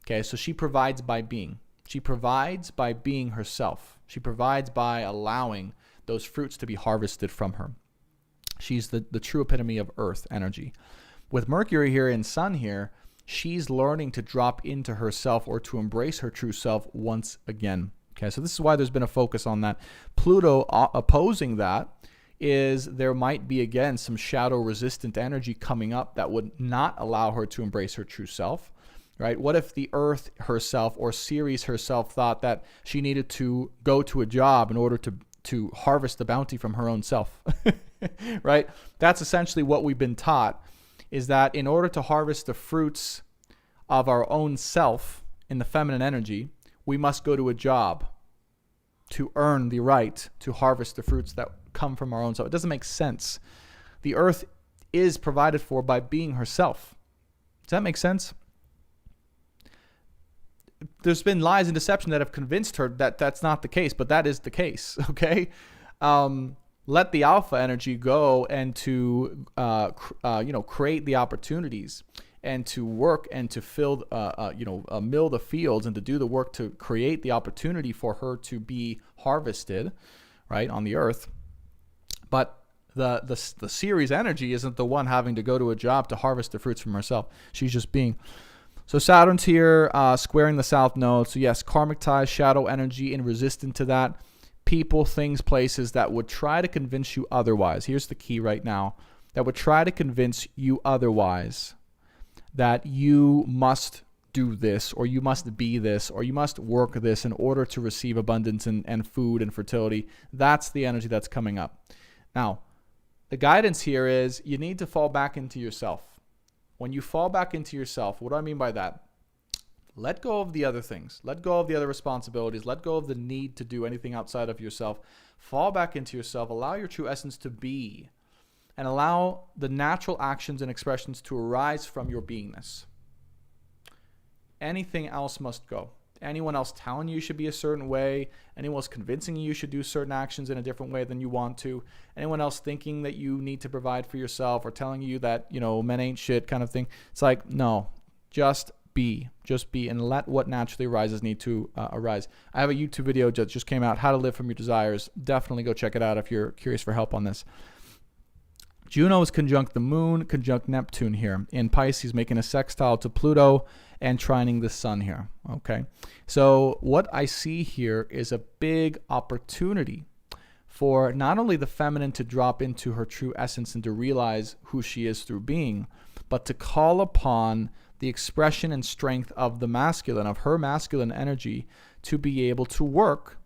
Okay, so she provides by being. She provides by being herself. She provides by allowing those fruits to be harvested from her. She's the true epitome of earth energy. With Mercury here and Sun here, she's learning to drop into herself or to embrace her true self once again. Okay, so this is why there's been a focus on that. Pluto opposing that is there might be, again, some shadow resistant energy coming up that would not allow her to embrace her true self, right? What if the earth herself or Ceres herself thought that she needed to go to a job in order to harvest the bounty from her own self, right? That's essentially what we've been taught, is that in order to harvest the fruits of our own self in the feminine energy, we must go to a job to earn the right to harvest the fruits that come from our own self. It doesn't make sense. The earth is provided for by being herself. Does that make sense? There's been lies and deception that have convinced her that that's not the case, but that is the case, okay? Let the alpha energy go and to, create the opportunities and to work and to fill, mill the fields and to do the work to create the opportunity for her to be harvested, right, on the earth. But the Ceres energy isn't the one having to go to a job to harvest the fruits from herself. She's just being. So Saturn's here, squaring the south node. So yes, karmic ties, shadow energy, and resistant to that. People, things, places that would try to convince you otherwise. Here's the key right now. That would try to convince you otherwise. That you must do this, or you must be this, or you must work this in order to receive abundance and food and fertility. That's the energy that's coming up. Now, the guidance here is you need to fall back into yourself. When you fall back into yourself, what do I mean by that? Let go of the other things. Let go of the other responsibilities. Let go of the need to do anything outside of yourself. Fall back into yourself. Allow your true essence to be, and allow the natural actions and expressions to arise from your beingness. Anything else must go. Anyone else telling you should be a certain way, anyone else convincing you should do certain actions in a different way than you want to, anyone else thinking that you need to provide for yourself or telling you that, men ain't shit kind of thing. It's like, no, just be, and let what naturally arises need to arise. I have a YouTube video that just came out, How to Live From Your Desires. Definitely go check it out if you're curious for help on this. Juno is conjunct the moon, conjunct Neptune here in Pisces, making a sextile to Pluto and trining the sun here. Okay, so what I see here is a big opportunity for not only the feminine to drop into her true essence and to realize who she is through being, but to call upon the expression and strength of the masculine, of her masculine energy, to be able to work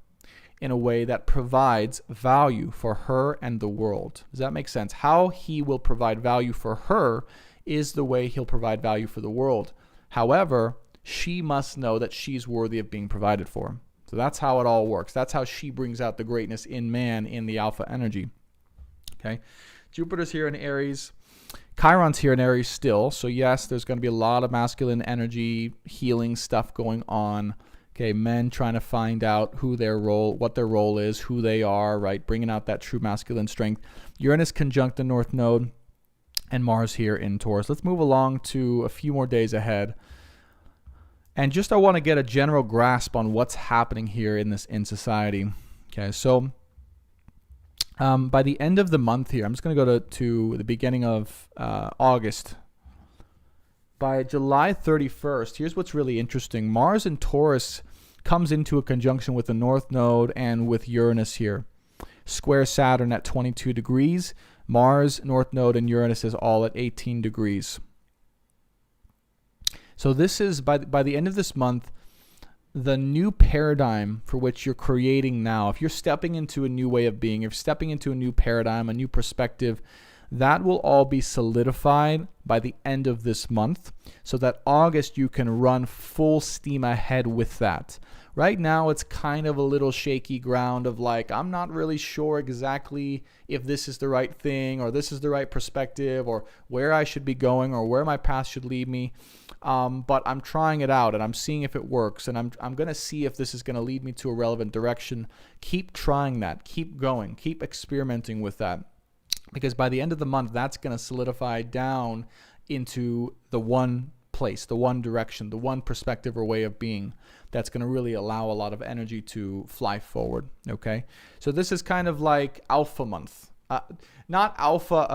in a way that provides value for her and the world. Does that make sense? How he will provide value for her is the way he'll provide value for the world. However, she must know that she's worthy of being provided for. So that's how it all works. That's how she brings out the greatness in man in the alpha energy. Okay, Jupiter's here in Aries. Chiron's here in Aries still. So yes, there's going to be a lot of masculine energy, healing stuff going on. Okay, men trying to find out what their role is, who they are, right? Bringing out that true masculine strength. Uranus conjunct the North Node, and Mars here in Taurus. Let's move along to a few more days ahead. And just I want to get a general grasp on what's happening here in society. Okay, so by the end of the month here, I'm just going to go to the beginning of August. By July 31st, here's what's really interesting. Mars in Taurus comes into a conjunction with the North Node and with Uranus here. Square Saturn at 22 degrees. Mars, North Node, and Uranus is all at 18 degrees. So this is, by the end of this month, the new paradigm for which you're creating now. If you're stepping into a new way of being, if you're stepping into a new paradigm, a new perspective, that will all be solidified by the end of this month so that August you can run full steam ahead with that. Right now it's kind of a little shaky ground of like, I'm not really sure exactly if this is the right thing or this is the right perspective or where I should be going or where my path should lead me. But I'm trying it out and I'm seeing if it works and I'm going to see if this is going to lead me to a relevant direction. Keep trying that. Keep going. Keep experimenting with that. Because by the end of the month, that's going to solidify down into the one place, the one direction, the one perspective or way of being that's going to really allow a lot of energy to fly forward, okay? So this is kind of like alpha month. Not alpha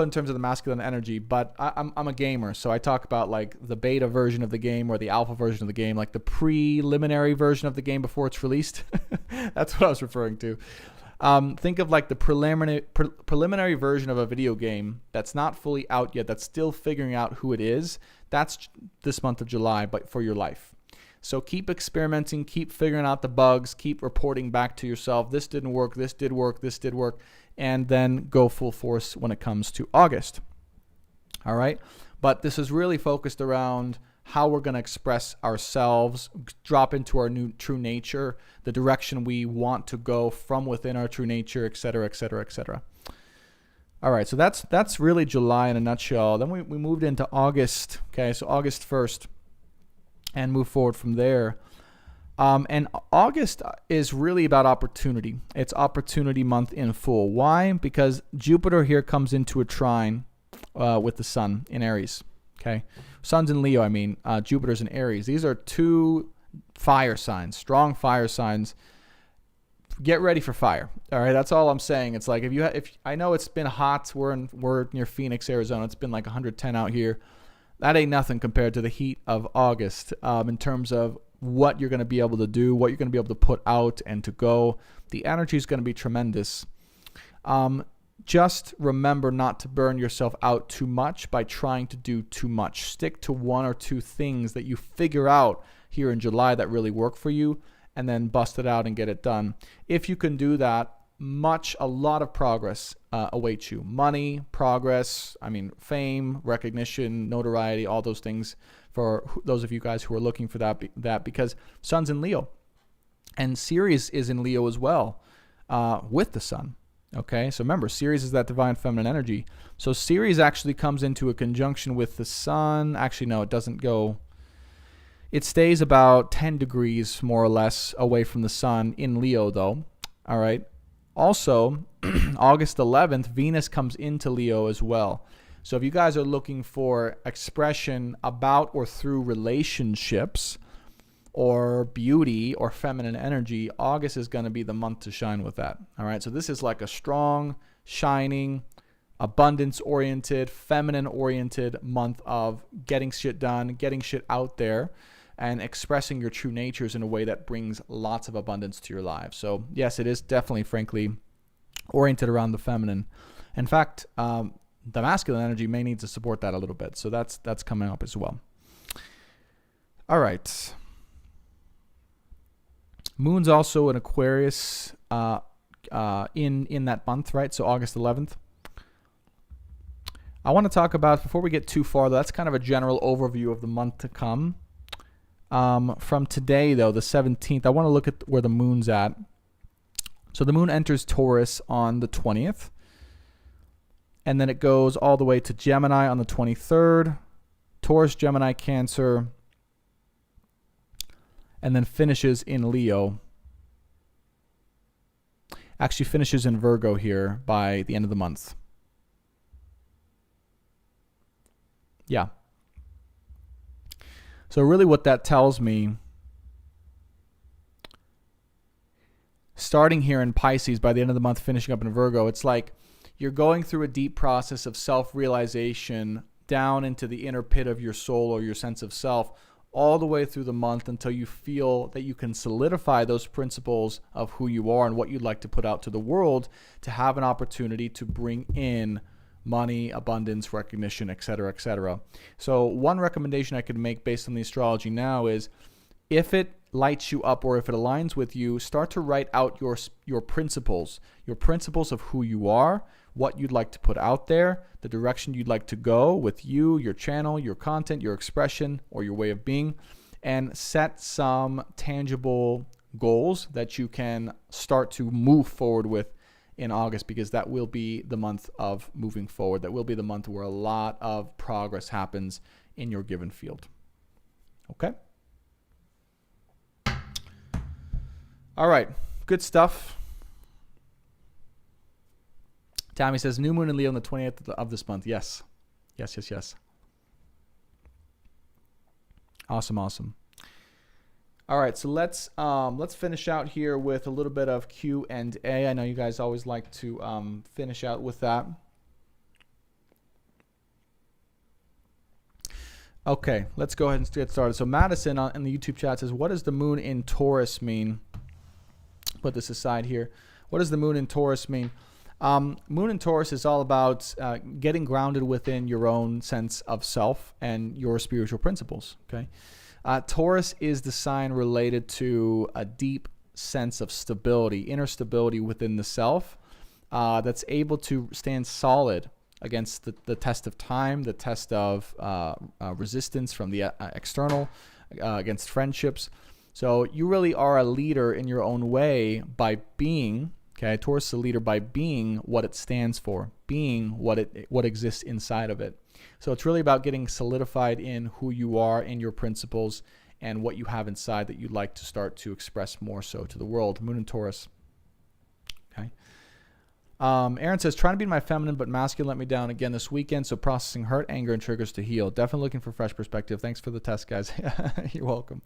in terms of the masculine energy, but I'm a gamer, so I talk about like the beta version of the game or the alpha version of the game, like the preliminary version of the game before it's released. That's what I was referring to. Think of like the preliminary version of a video game that's not fully out yet, that's still figuring out who it is. That's this month of July, but for your life. So keep experimenting, keep figuring out the bugs, keep reporting back to yourself. This didn't work, this did work, this did work, and then go full force when it comes to August. All right? But this is really focused around how we're going to express ourselves, drop into our new true nature, the direction we want to go from within our true nature, etc., etc., etc. All right, so that's really July in a nutshell. Then we moved into August. Okay, so August 1st, and move forward from there. And August is really about opportunity. It's opportunity month in full. Why? Because Jupiter here comes into a trine with the Sun in Aries. Okay, Sun's in Leo. I mean, Jupiter's in Aries. These are two fire signs, strong fire signs. Get ready for fire. All right, that's all I'm saying. It's like if I know it's been hot. We're near Phoenix, Arizona. It's been like 110 out here. That ain't nothing compared to the heat of August in terms of what you're going to be able to do, what you're going to be able to put out and to go. The energy is going to be tremendous. Just remember not to burn yourself out too much by trying to do too much. Stick to one or two things that you figure out here in July that really work for you, and then bust it out and get it done. If you can do that, a lot of progress awaits you. Money, progress, fame, recognition, notoriety, all those things for those of you guys who are looking for that because Sun's in Leo. And Ceres is in Leo as well with the Sun. Okay, so remember, Ceres is that divine feminine energy. So Ceres actually comes into a conjunction with the Sun. Actually, no, it doesn't go. It stays about 10 degrees, more or less, away from the Sun in Leo, though. All right. Also, August 11th, Venus comes into Leo as well. So if you guys are looking for expression about or through relationships or beauty or feminine energy, August is going to be the month to shine with that. All right. So this is like a strong, shining, abundance-oriented, feminine-oriented month of getting shit done, getting shit out there, and expressing your true natures in a way that brings lots of abundance to your lives. So yes, it is definitely, frankly, oriented around the feminine. In fact, the masculine energy may need to support that a little bit. So that's coming up as well. All right. Moon's also in Aquarius in that month, right? So August 11th. I want to talk about, before we get too far, that's kind of a general overview of the month to come. From today, though, the 17th, I want to look at where the moon's at. So the moon enters Taurus on the 20th. And then it goes all the way to Gemini on the 23rd. Taurus, Gemini, Cancer. And then finishes in Leo. Actually finishes in Virgo here by the end of the month. Yeah. So really what that tells me, starting here in Pisces, by the end of the month, finishing up in Virgo, it's like you're going through a deep process of self-realization down into the inner pit of your soul or your sense of self, all the way through the month until you feel that you can solidify those principles of who you are and what you'd like to put out to the world to have an opportunity to bring in money, abundance, recognition, etc., etc. So one recommendation I could make based on the astrology now is, if it lights you up or if it aligns with you, start to write out your principles of who you are, what you'd like to put out there, the direction you'd like to go with you, your channel, your content, your expression, or your way of being, and set some tangible goals that you can start to move forward with in August, because that will be the month of moving forward. That will be the month where a lot of progress happens in your given field. Okay? All right. Good stuff. Tammy says, new moon in Leo on the 28th of this month. Yes. Yes. Awesome. All right, so let's finish out here with a little bit of Q&A. I know you guys always like to finish out with that. Okay, let's go ahead and get started. So Madison in the YouTube chat says, what does the moon in Taurus mean? Put this aside here. What does the moon in Taurus mean? Moon in Taurus is all about getting grounded within your own sense of self and your spiritual principles, okay? Taurus is the sign related to a deep sense of stability, inner stability within the self, that's able to stand solid against the test of time, the test of resistance from the external, against friendships. So you really are a leader in your own way by being Okay, Taurus is a leader by being what it stands for, being what exists inside of it. So it's really about getting solidified in who you are, in your principles, and what you have inside that you'd like to start to express more so to the world. Moon and Taurus. Okay. Aaron says, trying to be my feminine but masculine let me down again this weekend, so processing hurt, anger, and triggers to heal. Definitely looking for fresh perspective. Thanks for the test, guys. You're welcome.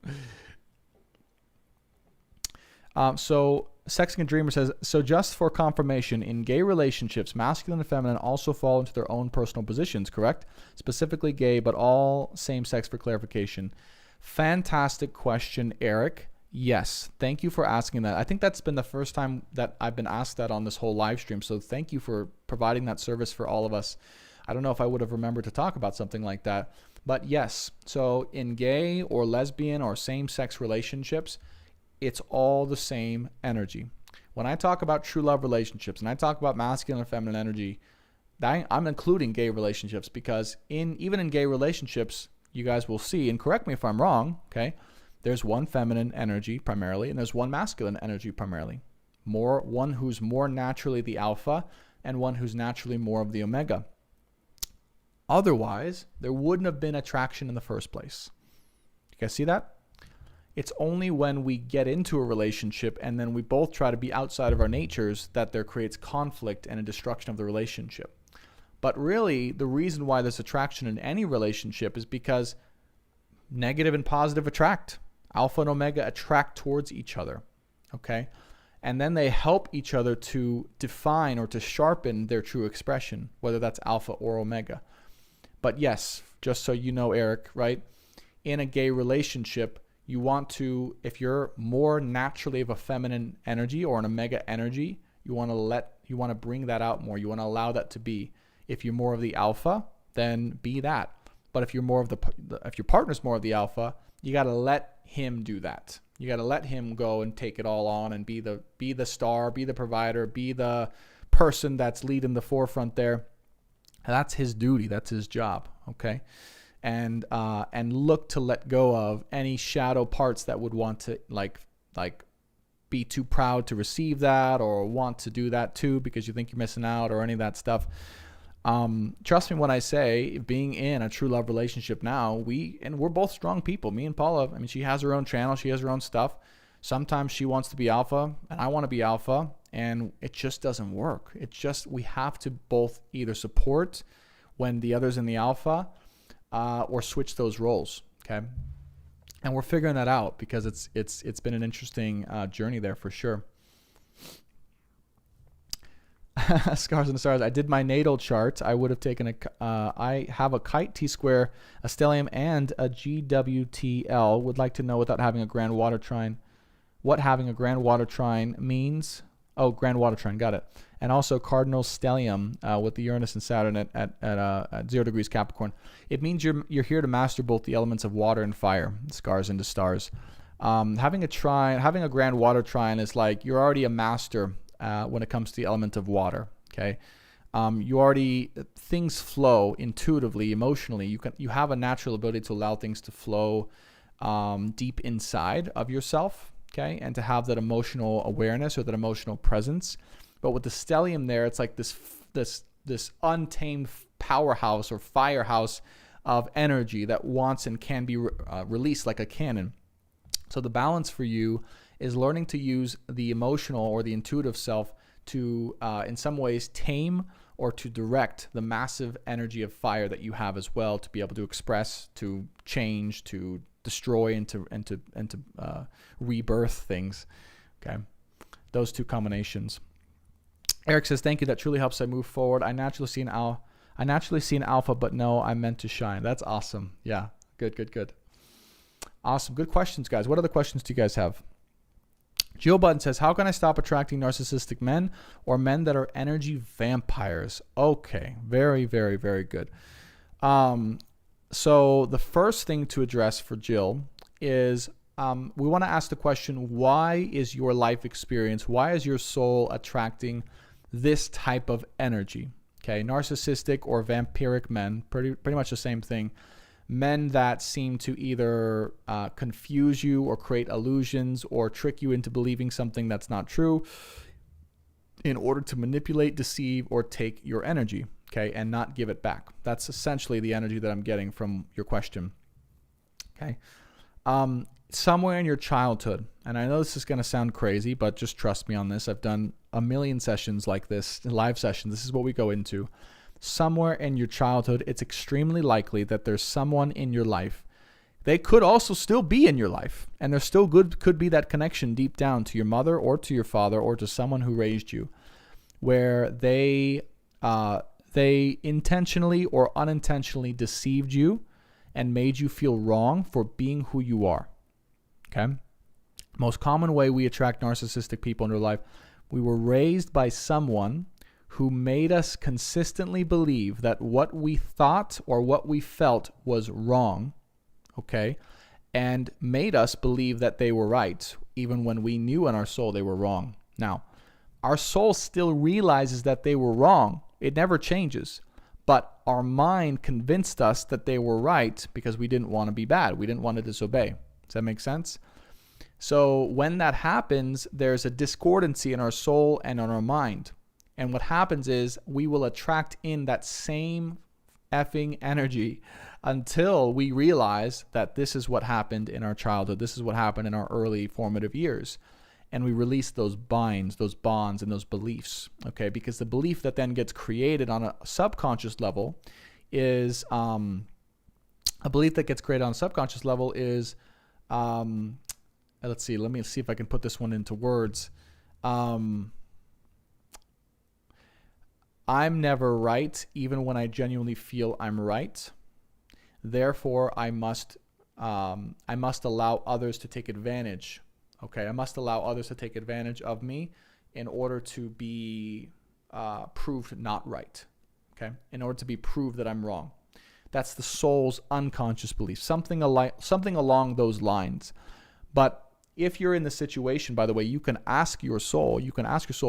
So Sexican Dreamer says, so just for confirmation, in gay relationships, masculine and feminine also fall into their own personal positions, correct? Specifically gay, but all same sex for clarification. Fantastic question, Eric. Yes. Thank you for asking that. I think that's been the first time that I've been asked that on this whole live stream. So thank you for providing that service for all of us. I don't know if I would have remembered to talk about something like that, but yes. So in gay or lesbian or same-sex relationships, it's all the same energy. When I talk about true love relationships and I talk about masculine and feminine energy, I'm including gay relationships because even in gay relationships, you guys will see, and correct me if I'm wrong, okay, there's one feminine energy primarily and there's one masculine energy primarily. One who's more naturally the alpha and one who's naturally more of the omega. Otherwise, there wouldn't have been attraction in the first place. You guys see that? It's only when we get into a relationship and then we both try to be outside of our natures that there creates conflict and a destruction of the relationship. But really, the reason why there's attraction in any relationship is because negative and positive attract. Alpha and omega attract towards each other, okay? And then they help each other to define or to sharpen their true expression, whether that's alpha or omega. But yes, just so you know, Eric, right? In a gay relationship, you want to, if you're more naturally of a feminine energy or an omega energy, you want to bring that out more. You want to allow that to be. If you're more of the alpha, then be that. But if you're more of if your partner's more of the alpha, you got to let him do that. You got to let him go and take it all on and be the star, be the provider, be the person that's leading the forefront there. That's his duty. That's his job. Okay. And look to let go of any shadow parts that would want to like be too proud to receive that or want to do that too because you think you're missing out or any of that stuff. Trust me when I say, being in a true love relationship now, we're both strong people. Me and Paula, I mean, she has her own channel, she has her own stuff. Sometimes she wants to be alpha and I want to be alpha, and it just doesn't work. It's just, we have to both either support when the other's in the alpha, or switch those roles, okay? And we're figuring that out because it's been an interesting journey there for sure. Scars and the Stars. I did my natal chart. I would have taken I have a kite T-square, a stellium, and a GWTL. Would like to know without having a grand water trine, what having a grand water trine means. Oh, grand water trine, got it. And also cardinal stellium with the Uranus and Saturn at 0 degrees Capricorn. It means you're here to master both the elements of water and fire. Scars into Stars. Having a grand water trine is like you're already a master when it comes to the element of water. Okay, things flow intuitively, emotionally. You have a natural ability to allow things to flow deep inside of yourself. Okay, and to have that emotional awareness or that emotional presence. But with the stellium there, it's like this untamed powerhouse or firehouse of energy that wants and can be released like a cannon. So the balance for you is learning to use the emotional or the intuitive self to, in some ways, tame or to direct the massive energy of fire that you have as well, to be able to express, to change, to destroy, and to rebirth things. Okay, those two combinations. Eric says, thank you. That truly helps I move forward. I naturally see an alpha, but no, I'm meant to shine. That's awesome. Yeah, good. Awesome. Good questions, guys. What other questions do you guys have? Jill Button says, how can I stop attracting narcissistic men or men that are energy vampires? Okay, very, very, very good. So the first thing to address for Jill is we want to ask the question, why is your life experience, why is your soul attracting this type of energy? Okay, narcissistic or vampiric men, pretty much the same thing. Men that seem to either confuse you or create illusions or trick you into believing something that's not true. in order to manipulate, deceive, or take your energy, okay, and not give it back. That's essentially the energy that I'm getting from your question, okay? Somewhere in your childhood, and I know this is going to sound crazy, but just trust me on this. I've done a million sessions like this, live sessions. This is what we go into. Somewhere in your childhood, it's extremely likely that there's someone in your life. They could also still be in your life, and there still could be that connection deep down to your mother or to your father or to someone who raised you, where they intentionally or unintentionally deceived you and made you feel wrong for being who you are. Okay? Most common way we attract narcissistic people in our life, we were raised by someone who made us consistently believe that what we thought or what we felt was wrong, okay, and made us believe that they were right, even when we knew in our soul they were wrong. Now, our soul still realizes that they were wrong. It never changes. But our mind convinced us that they were right because we didn't want to be bad. We didn't want to disobey. Does that make sense? So when that happens, there's a discordancy in our soul and in our mind. And what happens is we will attract in that same effing energy until we realize that this is what happened in our childhood. This is what happened in our early formative years. And we release those binds, those bonds, and those beliefs, okay? Because the belief that then gets created on a subconscious level is, let's see, let me see if I can put this one into words. I'm never right, even when I genuinely feel I'm right. Therefore, I must allow others to take advantage. Okay, I must allow others to take advantage of me in order to be proved not right. Okay, in order to be proved that I'm wrong. That's the soul's unconscious belief, something along those lines. But if you're in the situation, by the way, you can ask your soul.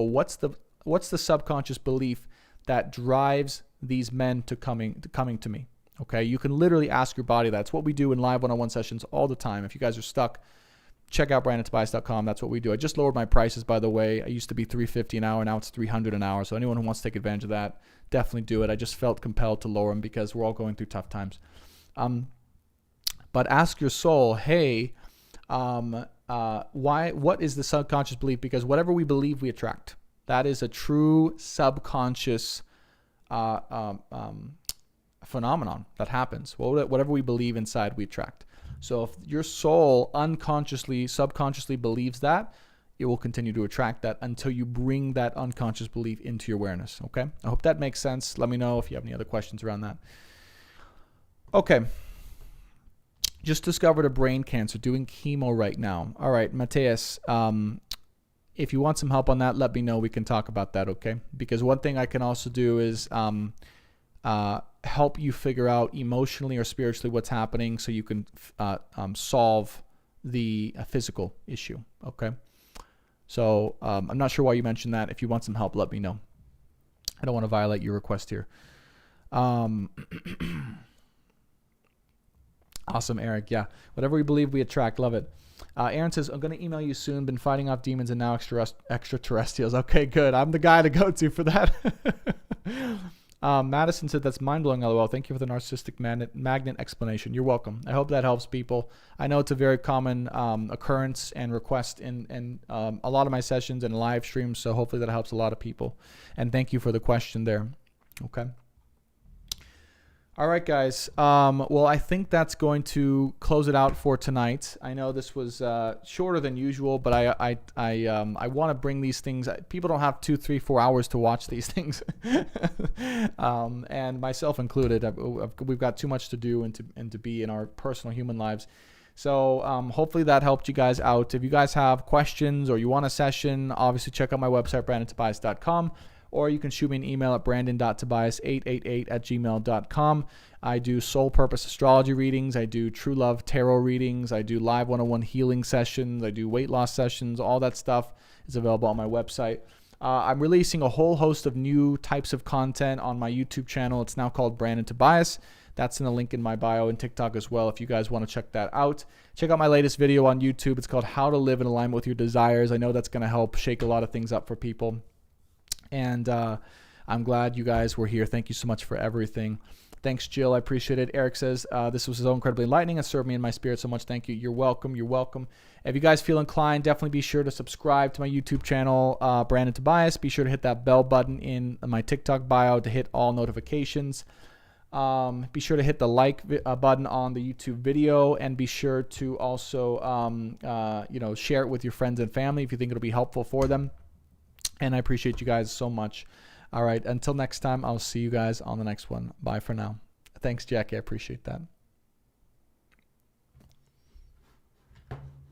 What's the subconscious belief that drives these men to coming to me? Okay, you can literally ask your body that. That's what we do in live one-on-one sessions all the time. If you guys are stuck, check out brandontobias.com. That's what we do. I just lowered my prices, by the way. I used to be $350 an hour. Now it's $300 an hour. So anyone who wants to take advantage of that, definitely do it. I just felt compelled to lower them because we're all going through tough times. But ask your soul, hey, what is the subconscious belief? Because whatever we believe, we attract. That is a true subconscious phenomenon that happens. Whatever we believe inside, we attract. So if your soul unconsciously, subconsciously believes that, it will continue to attract that until you bring that unconscious belief into your awareness. Okay? I hope that makes sense. Let me know if you have any other questions around that. Okay. Just discovered a brain cancer, doing chemo right now. All right, Mateus, if you want some help on that, let me know. We can talk about that, okay? Because one thing I can also do is help you figure out emotionally or spiritually what's happening so you can solve the physical issue, okay? So I'm not sure why you mentioned that. If you want some help, let me know. I don't want to violate your request here. Awesome, Eric. Yeah, whatever we believe, we attract. Love it. Aaron says, I'm going to email you soon. Been fighting off demons and now extraterrestrials. Okay, good. I'm the guy to go to for that. Madison said, that's mind-blowing, LOL. Thank you for the narcissistic magnet explanation. You're welcome. I hope that helps people. I know it's a very common occurrence and request in a lot of my sessions and live streams, so hopefully that helps a lot of people. And thank you for the question there. Okay. All right, guys. Well, I think that's going to close it out for tonight. I know this was shorter than usual, but I want to bring these things. People don't have 2, 3, 4 hours to watch these things, and myself included. We've got too much to do and to be in our personal human lives. So hopefully that helped you guys out. If you guys have questions or you want a session, obviously check out my website, brandontobias.com. Or you can shoot me an email at brandon.tobias888@gmail.com. I do soul purpose astrology readings. I do true love tarot readings. I do live one-on-one healing sessions. I do weight loss sessions. All that stuff is available on my website. I'm releasing a whole host of new types of content on my YouTube channel. It's now called Brandon Tobias. That's in the link in my bio and TikTok as well if you guys want to check that out. Check out my latest video on YouTube. It's called How to Live in Alignment with Your Desires. I know that's going to help shake a lot of things up for people. And I'm glad you guys were here. Thank you so much for everything. Thanks, Jill. I appreciate it. Eric says, this was so incredibly enlightening and served me in my spirit so much. Thank you. You're welcome. You're welcome. If you guys feel inclined, definitely be sure to subscribe to my YouTube channel, Brandon Tobias. Be sure to hit that bell button in my TikTok bio to hit all notifications. Be sure to hit the like button on the YouTube video, and be sure to also, share it with your friends and family if you think it'll be helpful for them. And I appreciate you guys so much. All right. Until next time, I'll see you guys on the next one. Bye for now. Thanks, Jackie. I appreciate that.